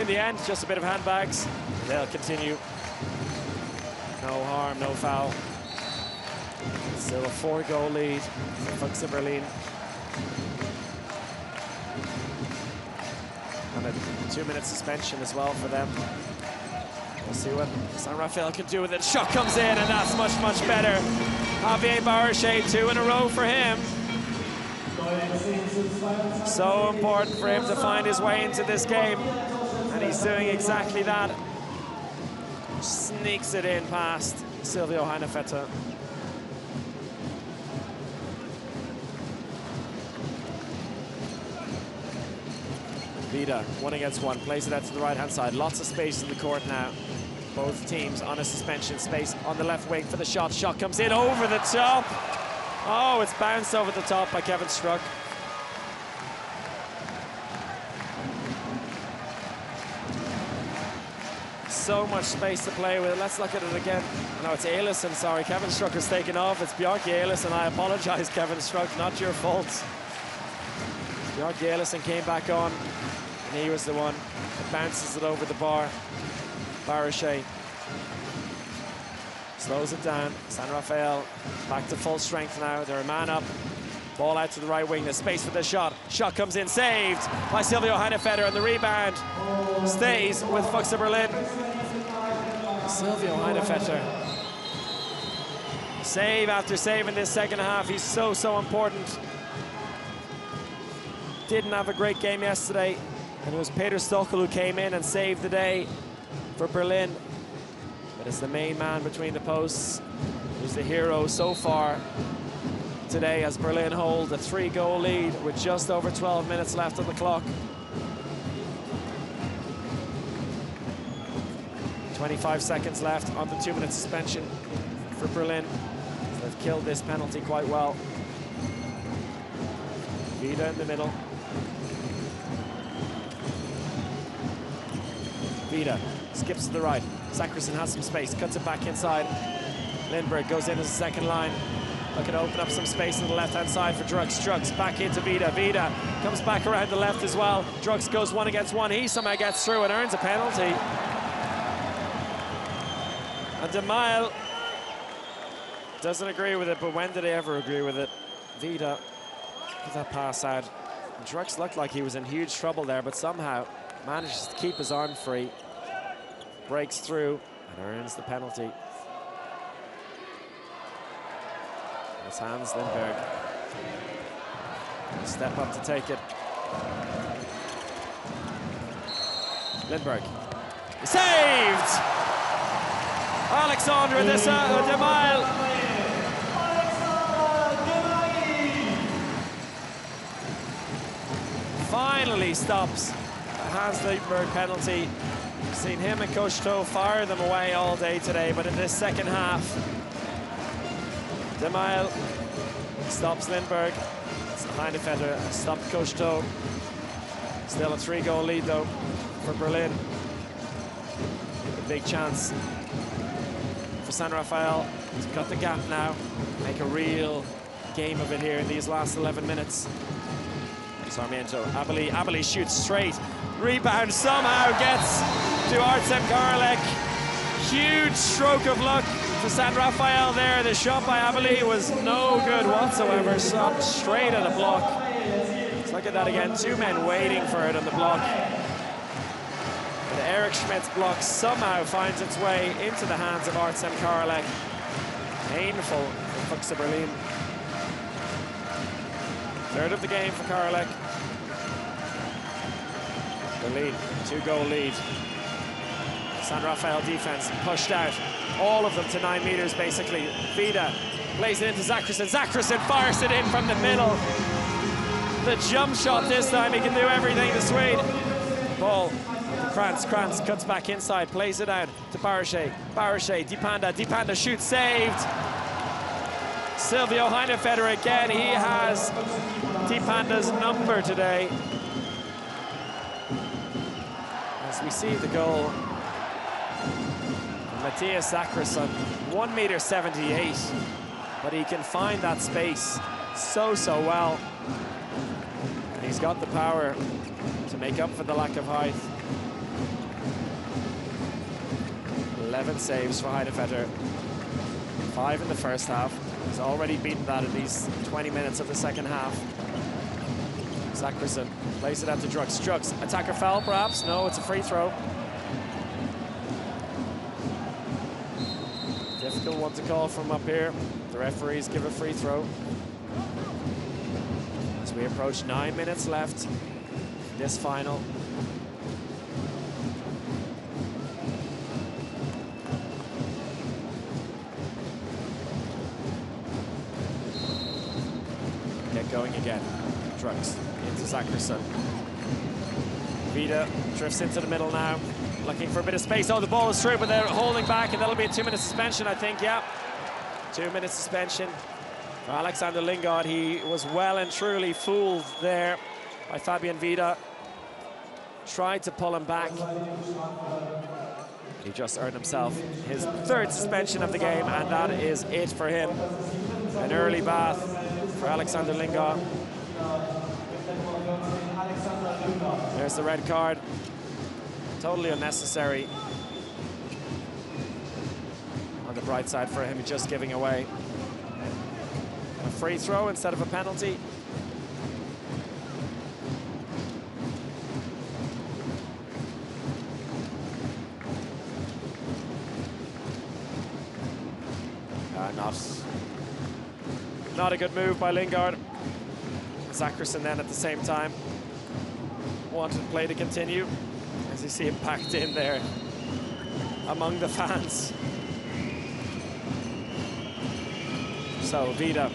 Speaker 1: In the end, just a bit of handbags. They'll continue. No harm, no foul. Still a 4-goal lead for Füchse Berlin. And a 2-minute suspension as well for them. We'll see what Saint-Raphaël can do with it. Shot comes in, and that's much, much better. Javier Barochet, 2 in a row for him. So important for him to find his way into this game. And he's doing exactly that. Sneaks it in past Silvio Heinevetter. Vida, 1 against 1, plays it out to the right-hand side. Lots of space in the court now. Both teams on a suspension. Space on the left wing for the shot. Shot comes in over the top. Oh, it's bounced over the top by Kevin Struck. So much space to play with. Let's look at it again. No, it's Eilison, sorry. Kevin Struck has taken off. It's Bjarki Eilison. I apologize, Kevin Struck. Not your fault. Bjarki Eilison came back on. And he was the one that bounces it over the bar. Barochet slows it down. Saint-Raphaël back to full strength now. They're a man up. Ball out to the right wing. There's space for the shot. Shot comes in, saved by Silvio Heinevetter, and the rebound stays with Füchse Berlin. Silvio Heinevetter. Save after save in this second half. He's so important. Didn't have a great game yesterday, and it was Peter Stockel who came in and saved the day for Berlin. But it's the main man between the posts who's the hero so far today, as Berlin hold a 3-goal lead with just over 12 minutes left on the clock. 25 seconds left on the 2-minute suspension for Berlin. They've killed this penalty quite well. Vida in the middle. Vida skips to the right. Zackerson has some space, cuts it back inside. Lindberg goes in as a second line. Looking to open up some space on the left-hand side for Drux. Drux back into Vida. Vida comes back around the left as well. Drux goes 1 against 1. He somehow gets through and earns a penalty. And De Mile doesn't agree with it, but when did he ever agree with it? Vida with that pass out. And Drux looked like he was in huge trouble there, but somehow manages to keep his arm free. Breaks through and earns the penalty. It's Hans Lindberg. Step up to take it. Lindberg. Saved! Alexandre De Mile. Finally stops a Hans Lindberg penalty. We've seen him and Coach Toe fire them away all day today, but in this second half, De Mile stops Lindberg. Heinevetter stopped Coach Toe. Still a 3-goal lead though for Berlin. A big chance for Saint-Raphaël to cut the gap now, make a real game of it here in these last 11 minutes. Sarmiento, Abeli shoots straight. Rebound somehow gets to Artem Karolek. Huge stroke of luck for Saint-Raphaël there. The shot by Abeli was no good whatsoever. Shot straight at a block. Let's look at that again. 2 men waiting for it on the block. But Eric Schmidt's block somehow finds its way into the hands of Artem Karolek. Painful for Füchse Berlin. 3rd of the game for Karolek. The lead, 2-goal lead. Saint-Raphaël defense pushed out. All of them to 9 meters, basically. Vida plays it into Zackerson. Zackerson fires it in from the middle. The jump shot this time, he can do everything to Swede. Ball, Krantz cuts back inside, plays it out to Barochet. Barochet, Dipanda shoots, saved. Silvio Heinevetter again, he has Dipanda's number today. As we see the goal, Matthias Zackerson, 1.78 m, but he can find that space so well. And he's got the power to make up for the lack of height. 11 saves for Heinevetter, 5 in the first half. He's already beaten that in these 20 minutes of the second half. Zackerson plays it out to Drux. Drux, attacker foul perhaps? No, it's a free throw. Difficult one to call from up here. The referees give a free throw. As we approach 9 minutes left in this final. Get going again. Drux into Zackerson. Vida drifts into the middle now, looking for a bit of space. Oh, the ball is through, but they're holding back, and that'll be a 2-minute suspension, I think. Yeah, 2-minute suspension for Alexander Lingard. He was well and truly fooled there by Fabian Vida. Tried to pull him back. He just earned himself his 3rd suspension of the game, and that is it for him. An early bath for Alexander Lingard. There's the red card. Totally unnecessary. On the bright side for him, just giving away a free throw instead of a penalty. Not a good move by Lingard. Zackerson then at the same time wanted play to continue, as you see him packed in there among the fans. So Vida,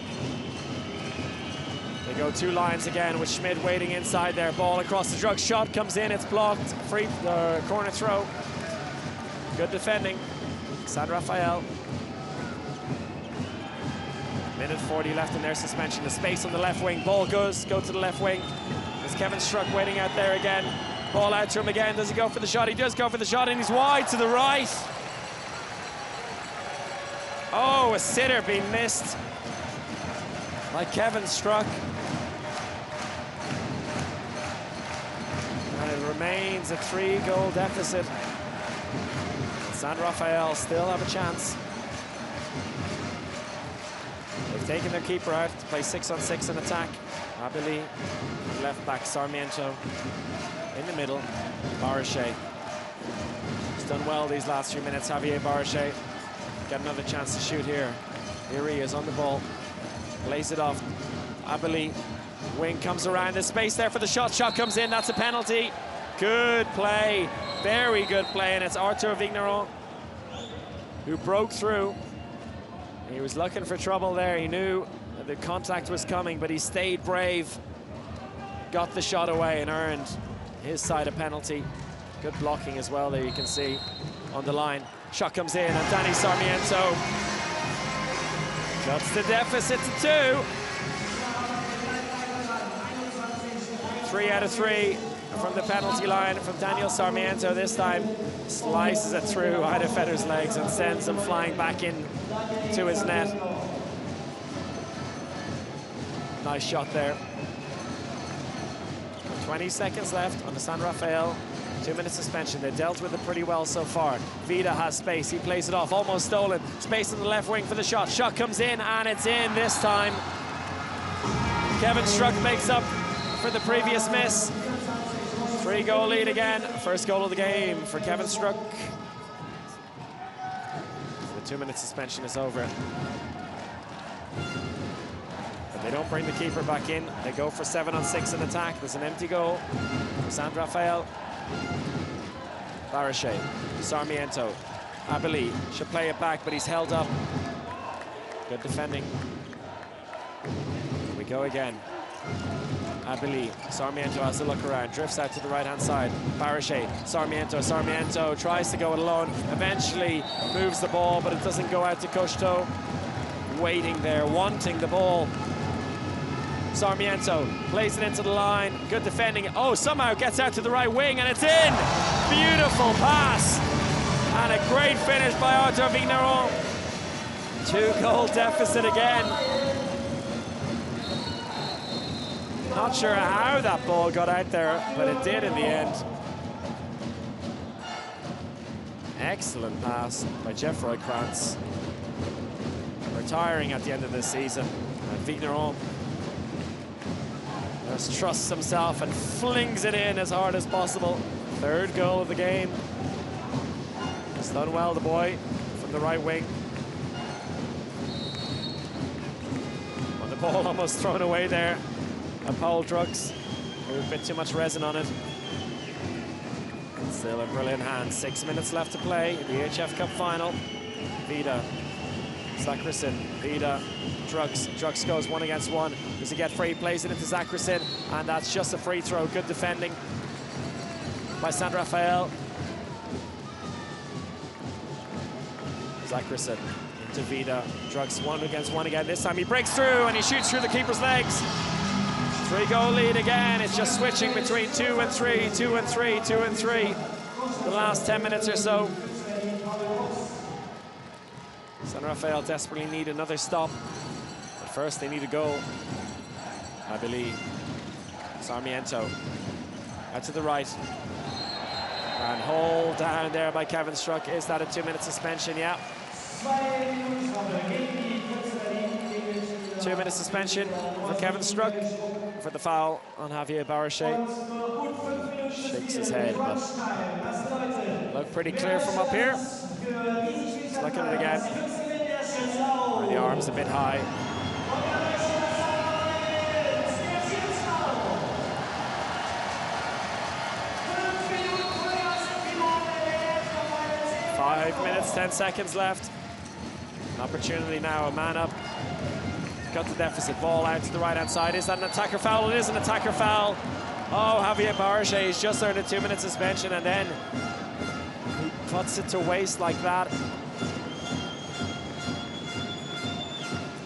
Speaker 1: they go two lines again with Schmidt waiting inside there. Ball across the drug, shot comes in, it's blocked. Free corner throw. Good defending. Saint-Raphaël. Minute 40 left in their suspension. The space on the left wing. Ball go to the left wing. There's Kevin Struck waiting out there again. Ball out to him again. Does he go for the shot? He does go for the shot, and he's wide to the right. Oh, a sitter being missed by Kevin Struck. And it remains a 3-goal deficit. Saint-Raphaël still have a chance. They've taken their keeper out to play 6-on-6 in attack. Abili, left back, Sarmiento in the middle. Barachet. He's done well these last few minutes. Javier Barachet. Get another chance to shoot here. Here he is on the ball. Lays it off. Abili. Wing comes around. There's space there for the shot. Shot comes in. That's a penalty. Good play. Very good play. And it's Arthur Vigneron who broke through. He was looking for trouble there. He knew that the contact was coming, but he stayed brave. Got the shot away and earned his side a penalty. Good blocking as well there, you can see on the line. Shot comes in, and Danny Sarmiento cuts the deficit to 2. 3 out of 3 from the penalty line from Daniel Sarmiento. This time slices it through Heinevetter's legs and sends him flying back in to his net. Nice shot there. 20 seconds left on the Saint-Raphaël 2-minute suspension. They dealt with it pretty well so far. Vida has space. He plays it off. Almost stolen. Space in the left wing for the shot. Shot comes in, and it's in this time. Kevin Struck makes up for the previous miss. 3-goal lead again. First goal of the game for Kevin Struck. The 2-minute suspension is over. But they don't bring the keeper back in. They go for 7-on-6 in attack. There's an empty goal for Saint-Raphaël. Barachet, Sarmiento, Abili should play it back, but he's held up. Good defending. Here we go again. Abili, Sarmiento has to look around, drifts out to the right-hand side. Barachet, Sarmiento tries to go it alone, eventually moves the ball, but it doesn't go out to Cocheteau. Waiting there, wanting the ball. Sarmiento plays it into the line, good defending. Oh, somehow gets out to the right wing, and it's in! Beautiful pass, and a great finish by Arthur Vigneron. 2-goal deficit again. Not sure how that ball got out there, but it did in the end. Excellent pass by Geoffroy Krantz. Retiring at the end of this season. And Vigneron just trusts himself and flings it in as hard as possible. 3rd goal of the game. He's done well, the boy, from the right wing. Well, the ball almost thrown away there. And Paul Drugs, a bit too much resin on it. Still in brilliant hands. 6 minutes left to play in the EHF Cup final. Vida, Zackerson, Vida, Drugs. Drugs goes 1-against-1. Does he get free? Plays it into Zackerson, and that's just a free throw. Good defending by Saint-Raphaël. Zackerson into Vida. Drugs 1-against-1 again. This time he breaks through and he shoots through the keeper's legs. 3-goal lead again. It's just switching between 2 and 3, 2 and 3, 2 and 3. The last 10 minutes or so. Saint-Raphaël desperately need another stop. But first they need a goal. I believe. Sarmiento. Out to the right. And hold down there by Kevin Struck. Is that a 2-minute suspension? Yeah. 2-minute suspension for Kevin Struck for the foul on Javier Barrachet. Shakes his head, but looked pretty clear from up here. Let's look at it again. The arm's a bit high. Five minutes, 10 seconds left. An opportunity now, a man up. Got the deficit, ball out to the right-hand side. Is that an attacker foul? It is an attacker foul. Oh, Javier Barrachet has just earned a 2-minute suspension, and then he puts it to waste like that.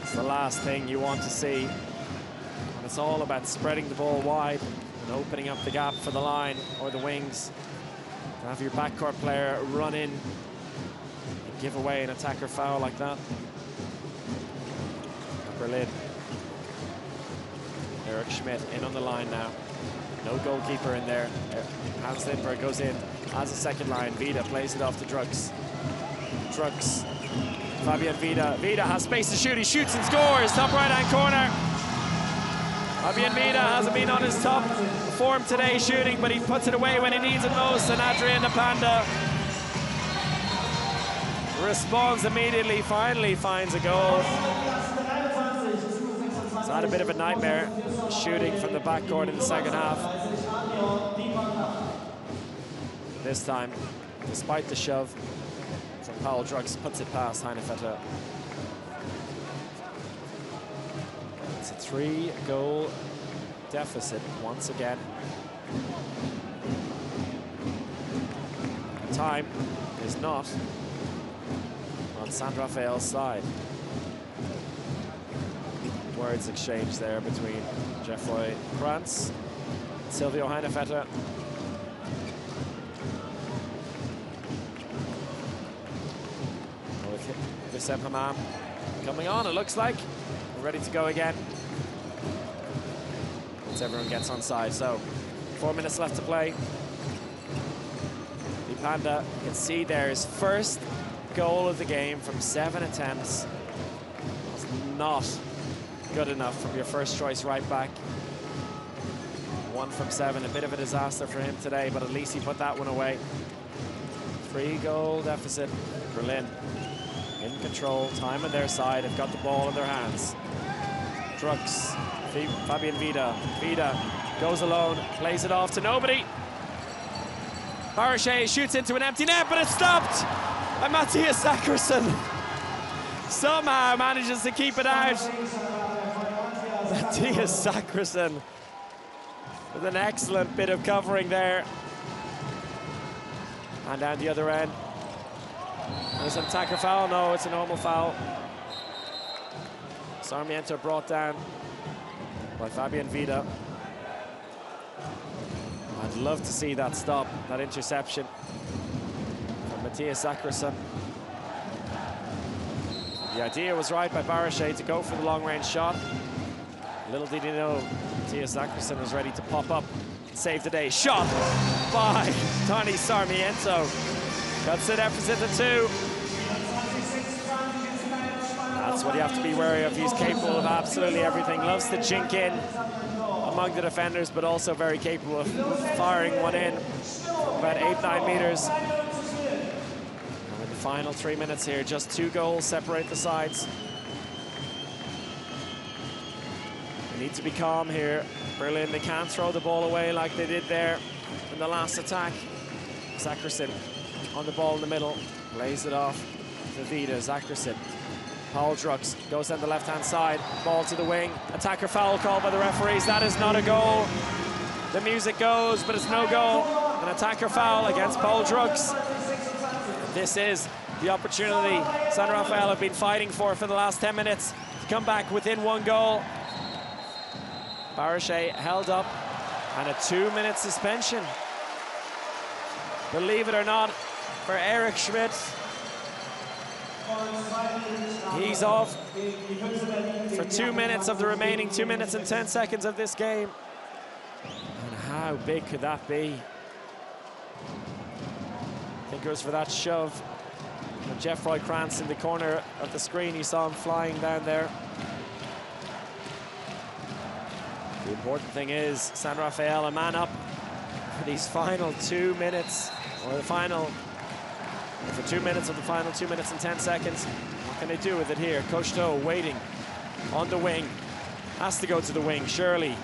Speaker 1: It's the last thing you want to see. And it's all about spreading the ball wide and opening up the gap for the line or the wings. To have your backcourt player run in and give away an attacker foul like that. Berlin. Eric Schmidt in on the line now. No goalkeeper in there. Hans Lindberg goes in as a second line. Vida plays it off to Drugs. Drugs. Fabian Vida. Vida has space to shoot. He shoots and scores. Top right-hand corner. Fabian Vida hasn't been on his top form today shooting, but he puts it away when he needs it most. And Adrian Panda responds immediately, finally finds a goal. It's had a bit of a nightmare shooting from the backcourt in the second half. This time, despite the shove from Paul Drugs, puts it past Heinevetter. It's a 3-goal deficit once again. Time is not on Saint-Raphael's side. Words exchanged there between Geoffroy Krantz and Silvio Heinevetter. With Wissam Hammam coming on, it looks like. We're ready to go again. Once everyone gets on side. So 4 minutes left to play. Panda, you can see there his first goal of the game from 7 attempts. Was not good enough from your first choice right back. 1 from 7, a bit of a disaster for him today, but at least he put that one away. 3-goal deficit. Berlin in control, time on their side, have got the ball in their hands. Drugs, Fabian Vida. Vida goes alone, plays it off to nobody. Barrachet shoots into an empty net, but it's stopped. And Matthias Zackerson somehow manages to keep it out. Matthias Zackerson with an excellent bit of covering there. And down the other end. There's an attacker foul. No, it's a normal foul. Sarmiento brought down by Fabian Vida. I'd love to see that stop, that interception from Matthias Zackerson. The idea was right by Barrachet to go for the long-range shot. Little did he know, Matthias Zackerson was ready to pop up and save the day. Shot by Tony Sarmiento. Cuts it deficit to 2. That's what you have to be wary of. He's capable of absolutely everything. Loves to jink in among the defenders, but also very capable of firing one in about 8-9 meters. And in the final 3 minutes here, just 2 goals separate the sides. They need to be calm here. Berlin, they can't throw the ball away like they did there in the last attack. Zackerson on the ball in the middle, lays it off to Vida. Zackerson. Paul Drugs goes down the left-hand side, ball to the wing. Attacker foul called by the referees. That is not a goal. The music goes, but it's no goal. An attacker foul against Paul Drugs. This is the opportunity Saint-Raphael have been fighting for the last 10 minutes to come back within 1 goal. Barrachet held up, and a 2-minute suspension. Believe it or not, for Eric Schmidt. He's off for 2 minutes of the remaining 2 minutes and 10 seconds of this game. And How big could that be? I think it was for that shove. And Jeff Roy-Krantz in the corner of the screen, you saw him flying down there. The important thing is Saint-Raphaël a man up for these final 2 minutes, or the final, for 2 minutes of the final 2 minutes and 10 seconds. What can they do with it here? Cocheteau waiting on the wing, has to go to the wing, surely.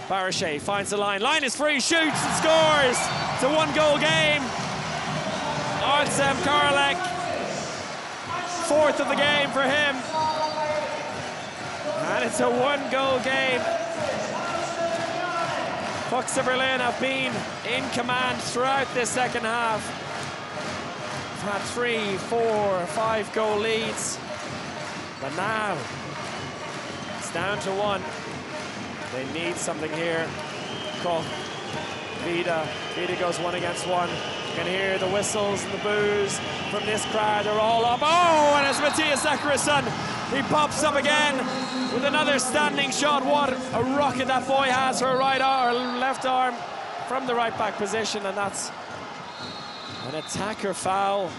Speaker 1: Barachet finds the line is free, shoots and scores! It's a 1-goal game. Artsem Karolek, 4th of the game for him. And it's a 1-goal game. Füchse Berlin have been in command throughout this second half. We've had 3, 4, 5 goal leads. But now, it's down to 1. They need something here. Koch, Vida goes 1 against 1. You can hear the whistles and the boos from this crowd. They're all up. Oh, and it's Matthias Zackerisson. He pops up again with another standing shot. What a rocket that boy has for a left arm from the right back position, and that's an attacker foul.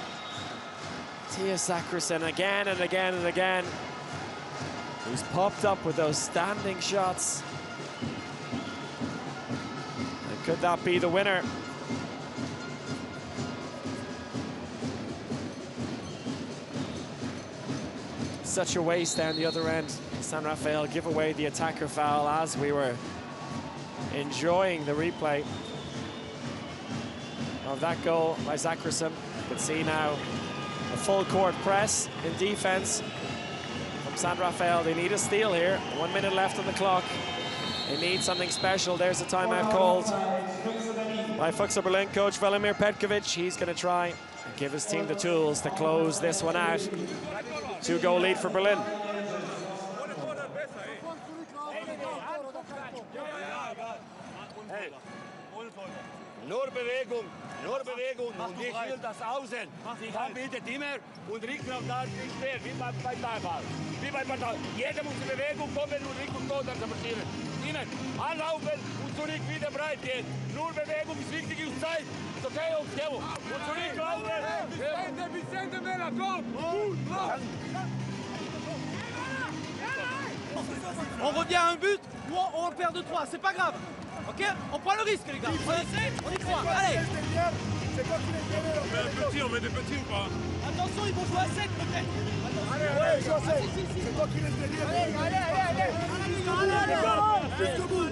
Speaker 1: Matthias Zackerisson again and again and again. He's popped up with those standing shots. And could that be the winner? Such a waste down the other end. Saint-Raphaël give away the attacker foul as we were enjoying the replay of that goal by Zackerisson. You can see now a full court press in defense from Saint-Raphaël. They need a steal here. 1 minute left on the clock. They need something special. There's a timeout called by Füchse Berlin coach Velimir Petkovic. He's going to try and give his team the tools to close this one out. 2-goal lead for Berlin.
Speaker 3: Nur Bewegung und ich will das Außen. Ich habe bietet immer und Richter auf da nicht mehr, wie beim Ball. Wie beim Ball. Jeder muss in Bewegung kommen und Richter dort dann passieren. Innen anlaufen und zurück wieder breit gehen. Nur Bewegung ist wichtig und Zeit. Ist okay, Jungs, jawohl. Und zurück laufen. Vicente Mela, komm!
Speaker 2: On revient à un but ou on perd de 3, c'est pas grave. Ok, on prend le risque les gars. On y croit, allez.
Speaker 4: On met des petits ou pas?
Speaker 2: Attention, ils vont jouer à 7 peut-être.
Speaker 4: Allez, allez, joue à 7. C'est toi qui laisse derrière. Allez. Jusqu'au bout.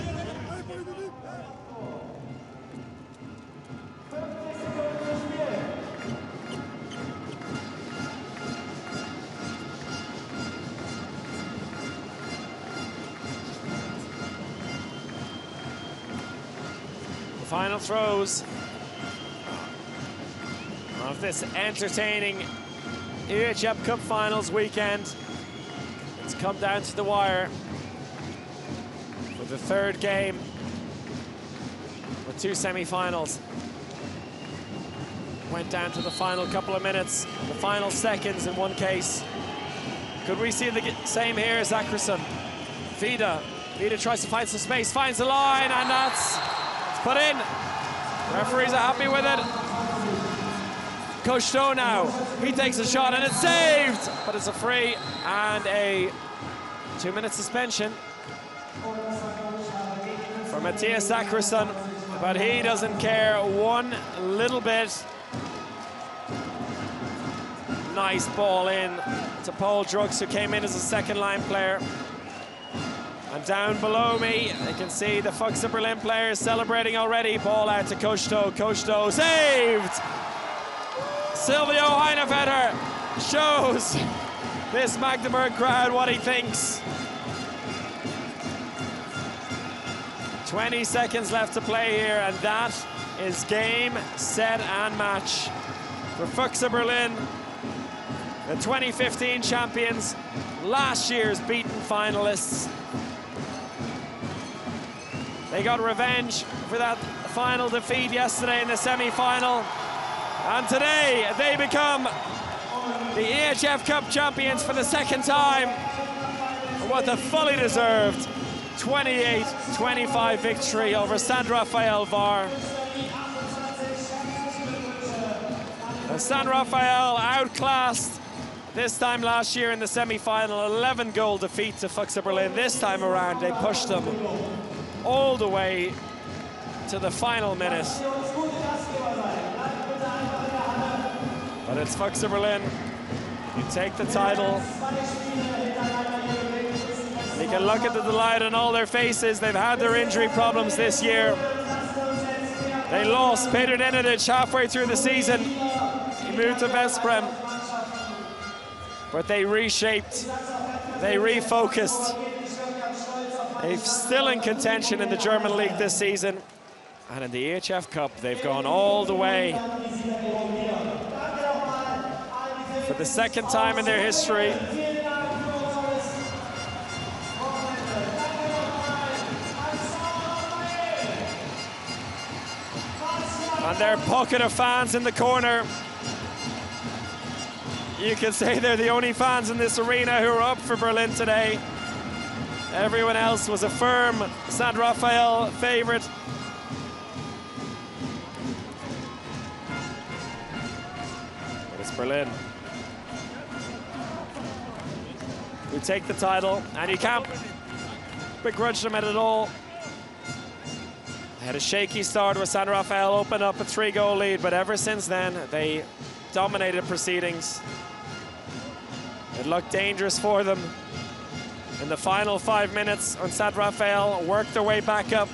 Speaker 1: Final throws of this entertaining EHF Cup Finals weekend. It's come down to the wire for the 3rd game with 2 semi-finals. Went down to the final couple of minutes, the final seconds in one case. Could we see the same here? Zackerisson, Vida tries to find some space, finds the line, and that's put in. Referees are happy with it. Cocheteau now, he takes a shot and it's saved, but it's a free and a 2-minute suspension for Matthias Zackerisson, but he doesn't care one little bit. Nice ball in to Paul Drucks, who came in as a second-line player. And down below me, you can see the Füchse Berlin players celebrating already. Ball out to Cocheteau. Cocheteau saved! Silvio Heinevetter shows this Magdeburg crowd what he thinks. 20 seconds left to play here, and that is game, set, and match for Füchse Berlin, the 2015 champions, last year's beaten finalists. They got revenge for that final defeat yesterday in the semi-final. And today, they become the EHF Cup champions for the 2nd time. What a fully deserved 28-25 victory over Saint-Raphael Var. And Saint-Raphael outclassed this time last year in the semi-final, 11-goal defeat to Füchse Berlin. This time around, they pushed them all the way to the final minute. But it's Füchse Berlin who take the title. You can look at the delight on all their faces. They've had their injury problems this year. They lost Peter Nenadic halfway through the season. He moved to Vesprem. But they reshaped, they refocused. They're still in contention in the German league this season. And in the EHF Cup, they've gone all the way. For the second time in their history. And their pocket of fans in the corner. You can say they're the only fans in this arena who are up for Berlin today. Everyone else was a firm Saint-Raphael favorite. But it's Berlin who take the title, and you can't begrudge them at all. They had a shaky start where Saint-Raphael opened up a 3-goal lead, but ever since then, they dominated proceedings. It looked dangerous for them in the final 5 minutes when Saint-Raphael worked their way back up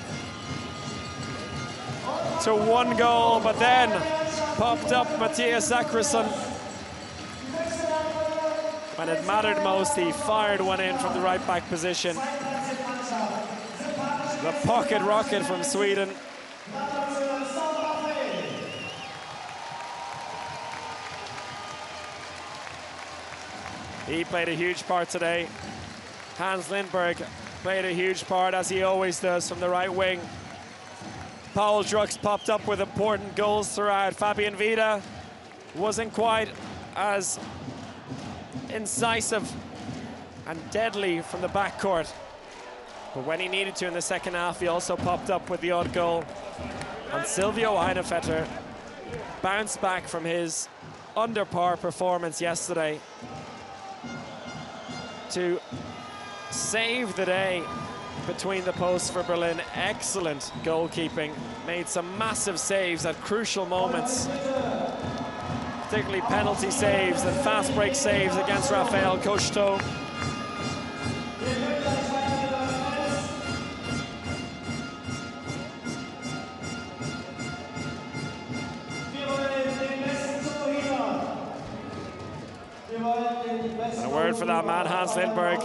Speaker 1: to 1 goal, but then popped up Matthias Zachrisson. When it mattered most, he fired one in from the right-back position. The pocket rocket from Sweden. He played a huge part today. Hans Lindberg played a huge part, as he always does, from the right wing. Paul Drux popped up with important goals throughout. Fabian Vida wasn't quite as incisive and deadly from the backcourt. But when he needed to in the second half, he also popped up with the odd goal. And Silvio Heinevetter bounced back from his under-par performance yesterday to save the day between the posts for Berlin. Excellent goalkeeping. Made some massive saves at crucial moments, particularly penalty saves and fast break saves against Raphael Kosto. A word for that man, Hans Lindberg.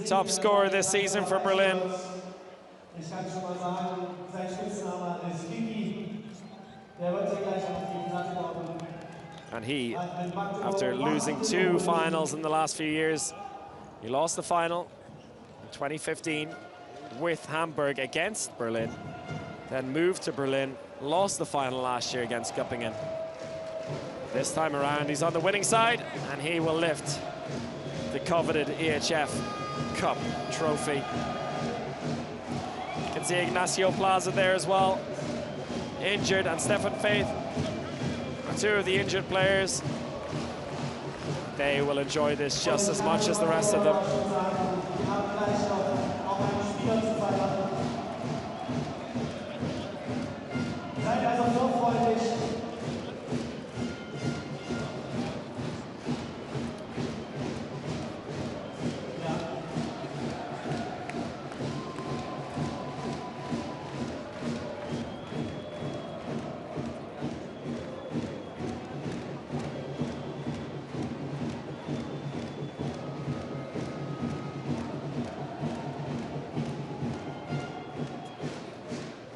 Speaker 1: Top scorer this season for Berlin. And he, after losing 2 finals in the last few years, he lost the final in 2015 with Hamburg against Berlin, then moved to Berlin, lost the final last year against Göppingen. This time around, he's on the winning side, and he will lift the coveted EHF Cup trophy. You can see Ignacio Plaza there as well, injured, and Stefan Faith are 2 of the injured players. They will enjoy this just as much as the rest of them.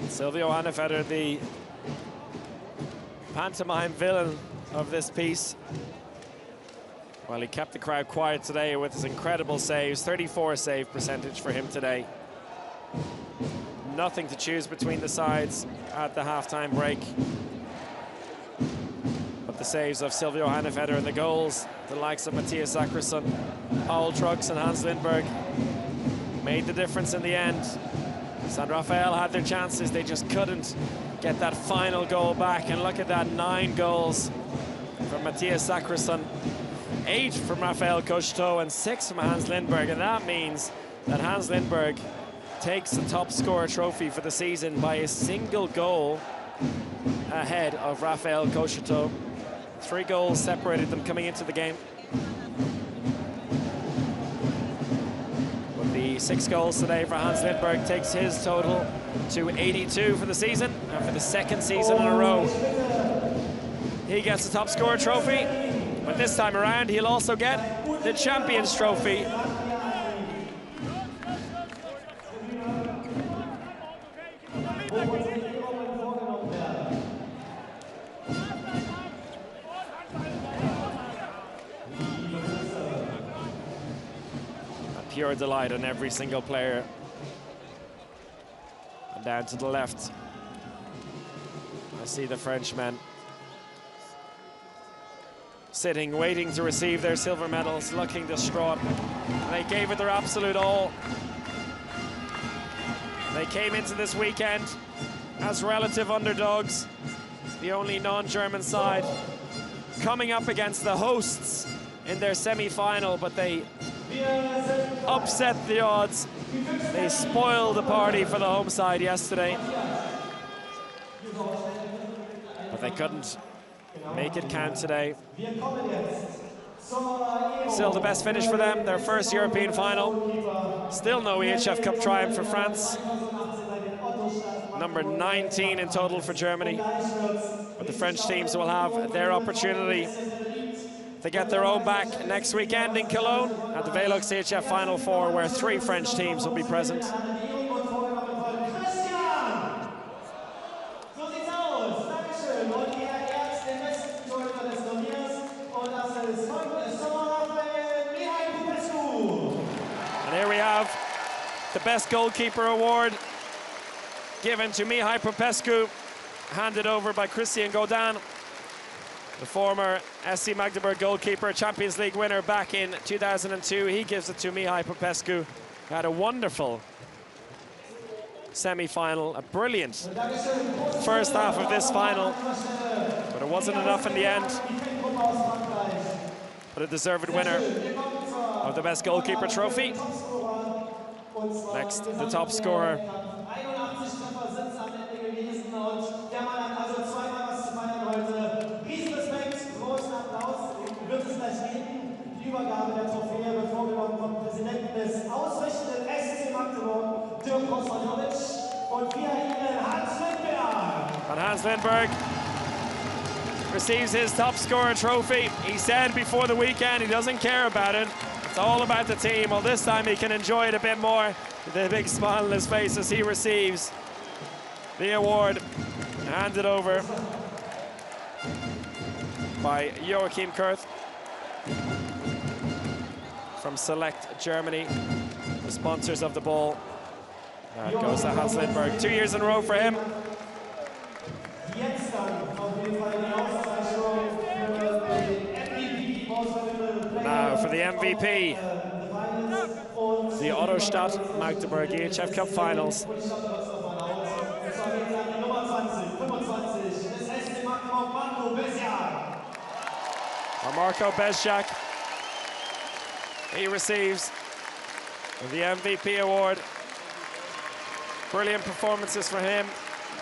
Speaker 1: Silvio Heinevetter, the pantomime villain of this piece. Well, he kept the crowd quiet today with his incredible saves. 34 save percentage for him today. Nothing to choose between the sides at the halftime break. But With the saves of Silvio Heinevetter and the goals, the likes of Matthias Zackersson, Paul Trucks and Hans Lindberg made the difference in the end. Saint-Raphaël had their chances, they just couldn't get that final goal back. And look at that, 9 goals from Matthias Zackersson, 8 from Raphael Cocheteau and 6 from Hans Lindberg. And that means that Hans Lindberg takes the top scorer trophy for the season by a single goal ahead of Raphael Cocheteau. 3 goals separated them coming into the game. With the 6 goals today for Hans Lindberg takes his total to 82 for the season, and for the 2nd season in a row he gets the top scorer trophy. But this time around he'll also get the Champions Trophy. Pure delight on every single player. And down to the left, I see the Frenchmen sitting, waiting to receive their silver medals, looking distraught. They gave it their absolute all. They came into this weekend as relative underdogs, the only non-German side, coming up against the hosts in their semi-final, but they upset the odds. They spoiled the party for the home side yesterday, but they couldn't make it count today. Still the best finish for them, their first European final. Still no EHF Cup triumph for France. Number 19 in total for Germany. But the French teams will have their opportunity to get their own back next weekend in Cologne at the Velux EHF Final 4, where 3 French teams will be present. And here we have the Best Goalkeeper Award given to Mihai Popescu, handed over by Christian Godin, the former SC Magdeburg goalkeeper, Champions League winner back in 2002. He gives it to Mihai Popescu, who had a wonderful semi-final, a brilliant first half of this final, but it wasn't enough in the end. But a deserved winner of the Best Goalkeeper trophy. Next, the top scorer.
Speaker 5: Übergabe der Trophäe wird vorgenommen vom Präsidenten des ausrichtenden SC Magdeburg, Dirk Rosmanovic, und wir Ihnen Hans Lindberg.
Speaker 1: And Hans Lindberg receives his top scorer trophy. He said before the weekend he doesn't care about it. It's all about the team. Well, this time he can enjoy it a bit more with a big smile on his face as he receives the award handed over by Joachim Kurth from Select Germany, the sponsors of the ball. That goes to Hans Lindberg. 2 years in a row for him. Now for the MVP, the Ottostadt Magdeburg EHF Cup Finals. Marco Bezjak, he receives the MVP award. Brilliant performances for him.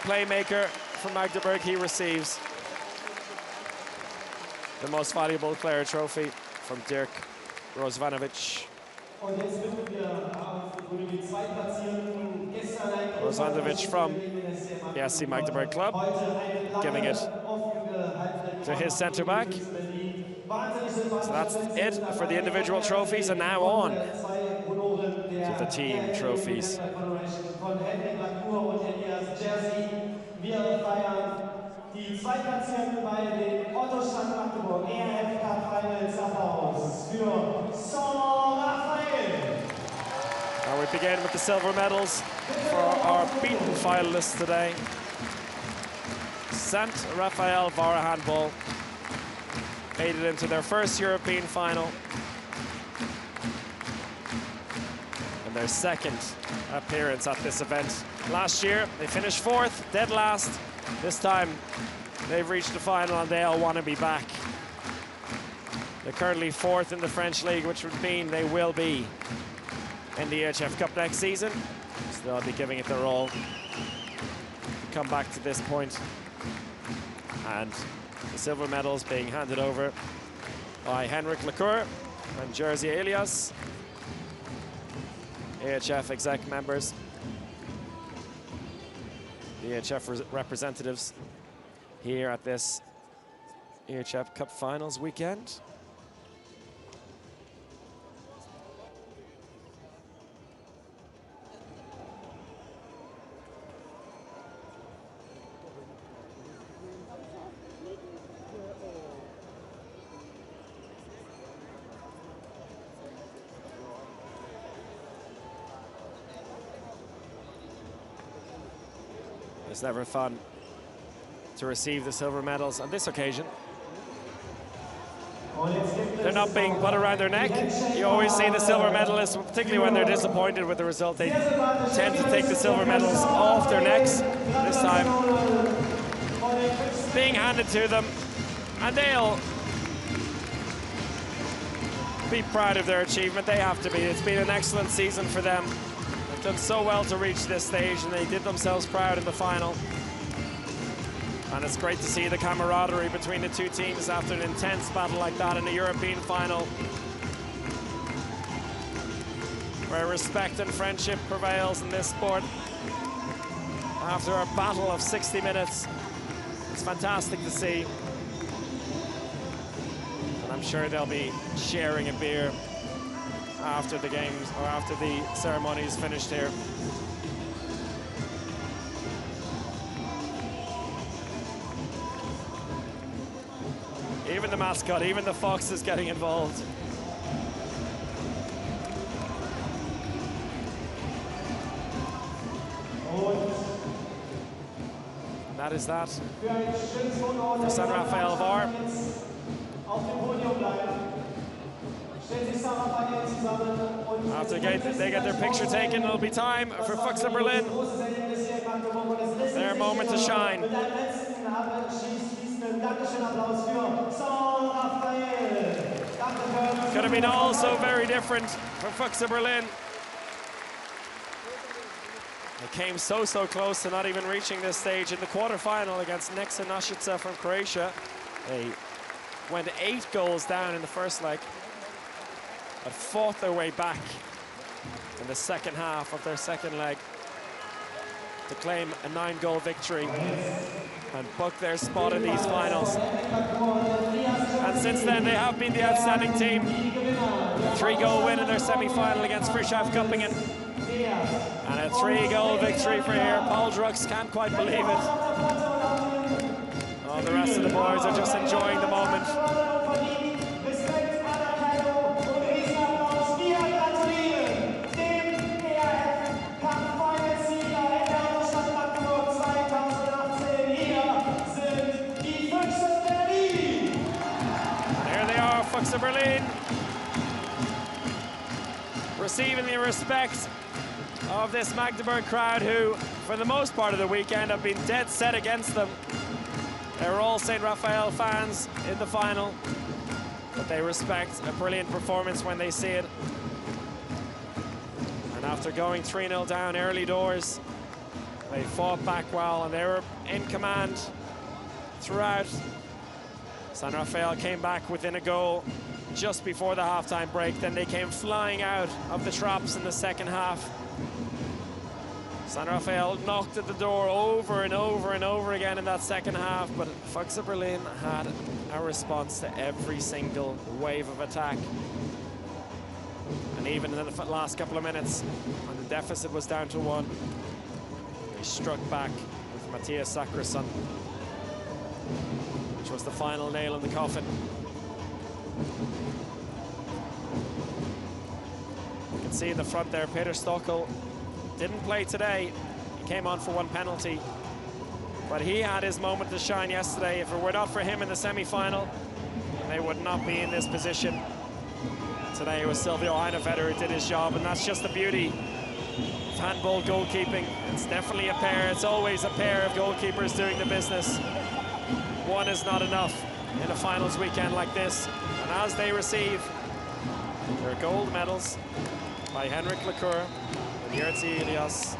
Speaker 1: Playmaker for Magdeburg, he receives the most valuable player trophy from Dirk Rosmanovic. Rosmanovic from the SC Magdeburg club, giving it to his centre back. So that's it for the individual trophies, and now on to the team trophies.
Speaker 5: Die Zweitplatzierten bei den Ottostadt Magdeburg EHF Cup Finals Applaus für Saint-Raphaël.
Speaker 1: Now we begin with the silver medals for our beaten finalists today. Saint-Raphael Var Handball made it into their first European final. And their second appearance at this event. Last year, they finished 4th, dead last. This time, they've reached the final and they'll want to be back. They're currently 4th in the French league, which would mean they will be in the EHF Cup next season. So they'll be giving it their all to come back to this point. And the silver medals being handed over by Henrik Lecour and Jerzy Elias, EHF exec members, the EHF representatives here at this EHF Cup Finals weekend. It's never fun to receive the silver medals on this occasion. They're not being put around their neck. You always see the silver medalists, particularly when they're disappointed with the result, they tend to take the silver medals off their necks. This time, being handed to them, and they'll be proud of their achievement. They have to be. It's been an excellent season for them. Done so well to reach this stage, and they did themselves proud in the final. And it's great to see the camaraderie between the two teams after an intense battle like that in a European final, where respect and friendship prevails in this sport. After a battle of 60 minutes, it's fantastic to see. And I'm sure they'll be sharing a beer after the games, or after the ceremony is finished here. Even the mascot, even the fox is getting involved. And that is that for Saint-Raphael Var. After they get their picture taken, it'll be time for Füchse Berlin. Their moment to shine. Could have been also very different for Füchse Berlin. They came so close to not even reaching this stage in the quarterfinal against Nexa Nashica from Croatia. They went 8 goals down in the first leg, but fought their way back in the second half of their second leg to claim a 9-goal victory and book their spot in these finals. And since then, they have been the outstanding team. 3-goal win in their semi-final against Frischhoff Göppingen. And a 3-goal victory for here. Paul Drux can't quite believe it. Oh, the rest of the boys are just enjoying the moment. Füchse Berlin receiving the respect of this Magdeburg crowd, who for the most part of the weekend have been dead set against them. They were all Saint-Raphael fans in the final, but they respect a brilliant performance when they see it. And after going 3-0 down early doors, they fought back well, and they were in command throughout. Saint-Raphael came back within a goal just before the halftime break. Then they came flying out of the traps in the second half. Saint-Raphael knocked at the door over and over and over again in that second half, but Füchse Berlin had a response to every single wave of attack. And even in the last couple of minutes, when the deficit was down to 1, they struck back with Matthias Sakrison, which was the final nail in the coffin. You can see in the front there, Peter Stockel didn't play today. He came on for 1 penalty, but he had his moment to shine yesterday. If it were not for him in the semi-final, they would not be in this position. Today it was Silvio Heinevetter who did his job, and that's just the beauty of handball goalkeeping. It's definitely a pair. It's always a pair of goalkeepers doing the business. One is not enough in a finals weekend like this. And as they receive their gold medals by Henrik Lecour and Jerzy Elias,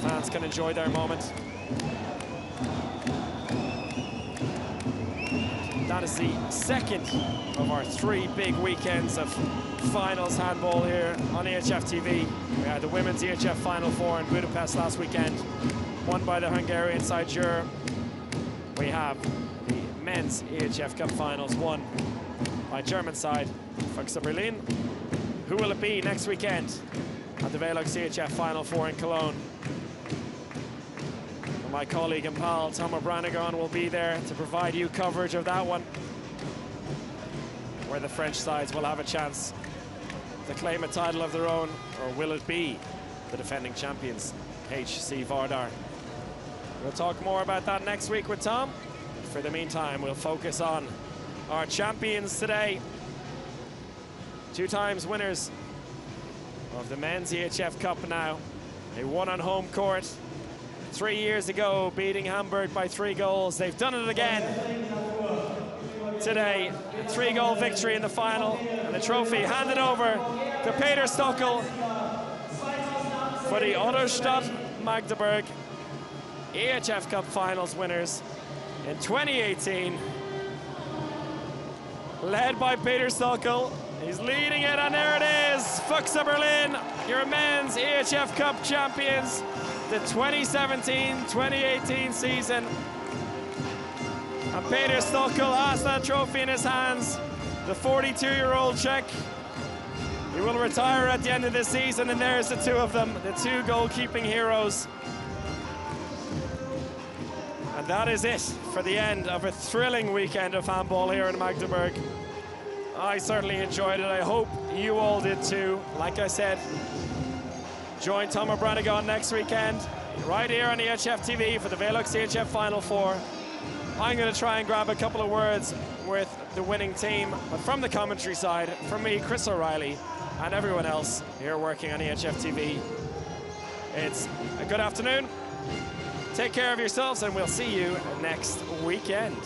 Speaker 1: fans can enjoy their moment. That is the second of our 3 big weekends of finals handball here on EHF TV. We had the women's EHF Final 4 in Budapest last weekend, won by the Hungarian side Jur. We have the men's EHF Cup finals, won by German side Füchse Berlin. Who will it be next weekend at the Velux EHF Final 4 in Cologne? My colleague and pal, Tomo Branigon, will be there to provide you coverage of that one, where the French sides will have a chance to claim a title of their own, or will it be the defending champions, HC Vardar? We'll talk more about that next week with Tom. For the meantime, we'll focus on our champions today. 2 times winners of the men's EHF Cup now. They won on home court 3 years ago, beating Hamburg by 3 goals. They've done it again today. A 3-goal victory in the final, and the trophy handed over to Peter Stockel for the Ottostadt Magdeburg EHF Cup finals winners in 2018. Led by Peter Stockel. He's leading it, and there it is. Füchse Berlin, your men's EHF Cup champions, the 2017-2018 season. And Peter Stockel has that trophy in his hands. The 42-year-old Czech. He will retire at the end of this season, and there's the 2 of them, the 2 goalkeeping heroes. And that is it for the end of a thrilling weekend of handball here in Magdeburg. I certainly enjoyed it. I hope you all did too. Like I said, join Tomo Branigon next weekend, right here on EHF TV for the Velux EHF Final 4. I'm going to try and grab a couple of words with the winning team, but from the commentary side, from me, Chris O'Reilly, and everyone else here working on EHF TV, it's a good afternoon. Take care of yourselves, and we'll see you next weekend.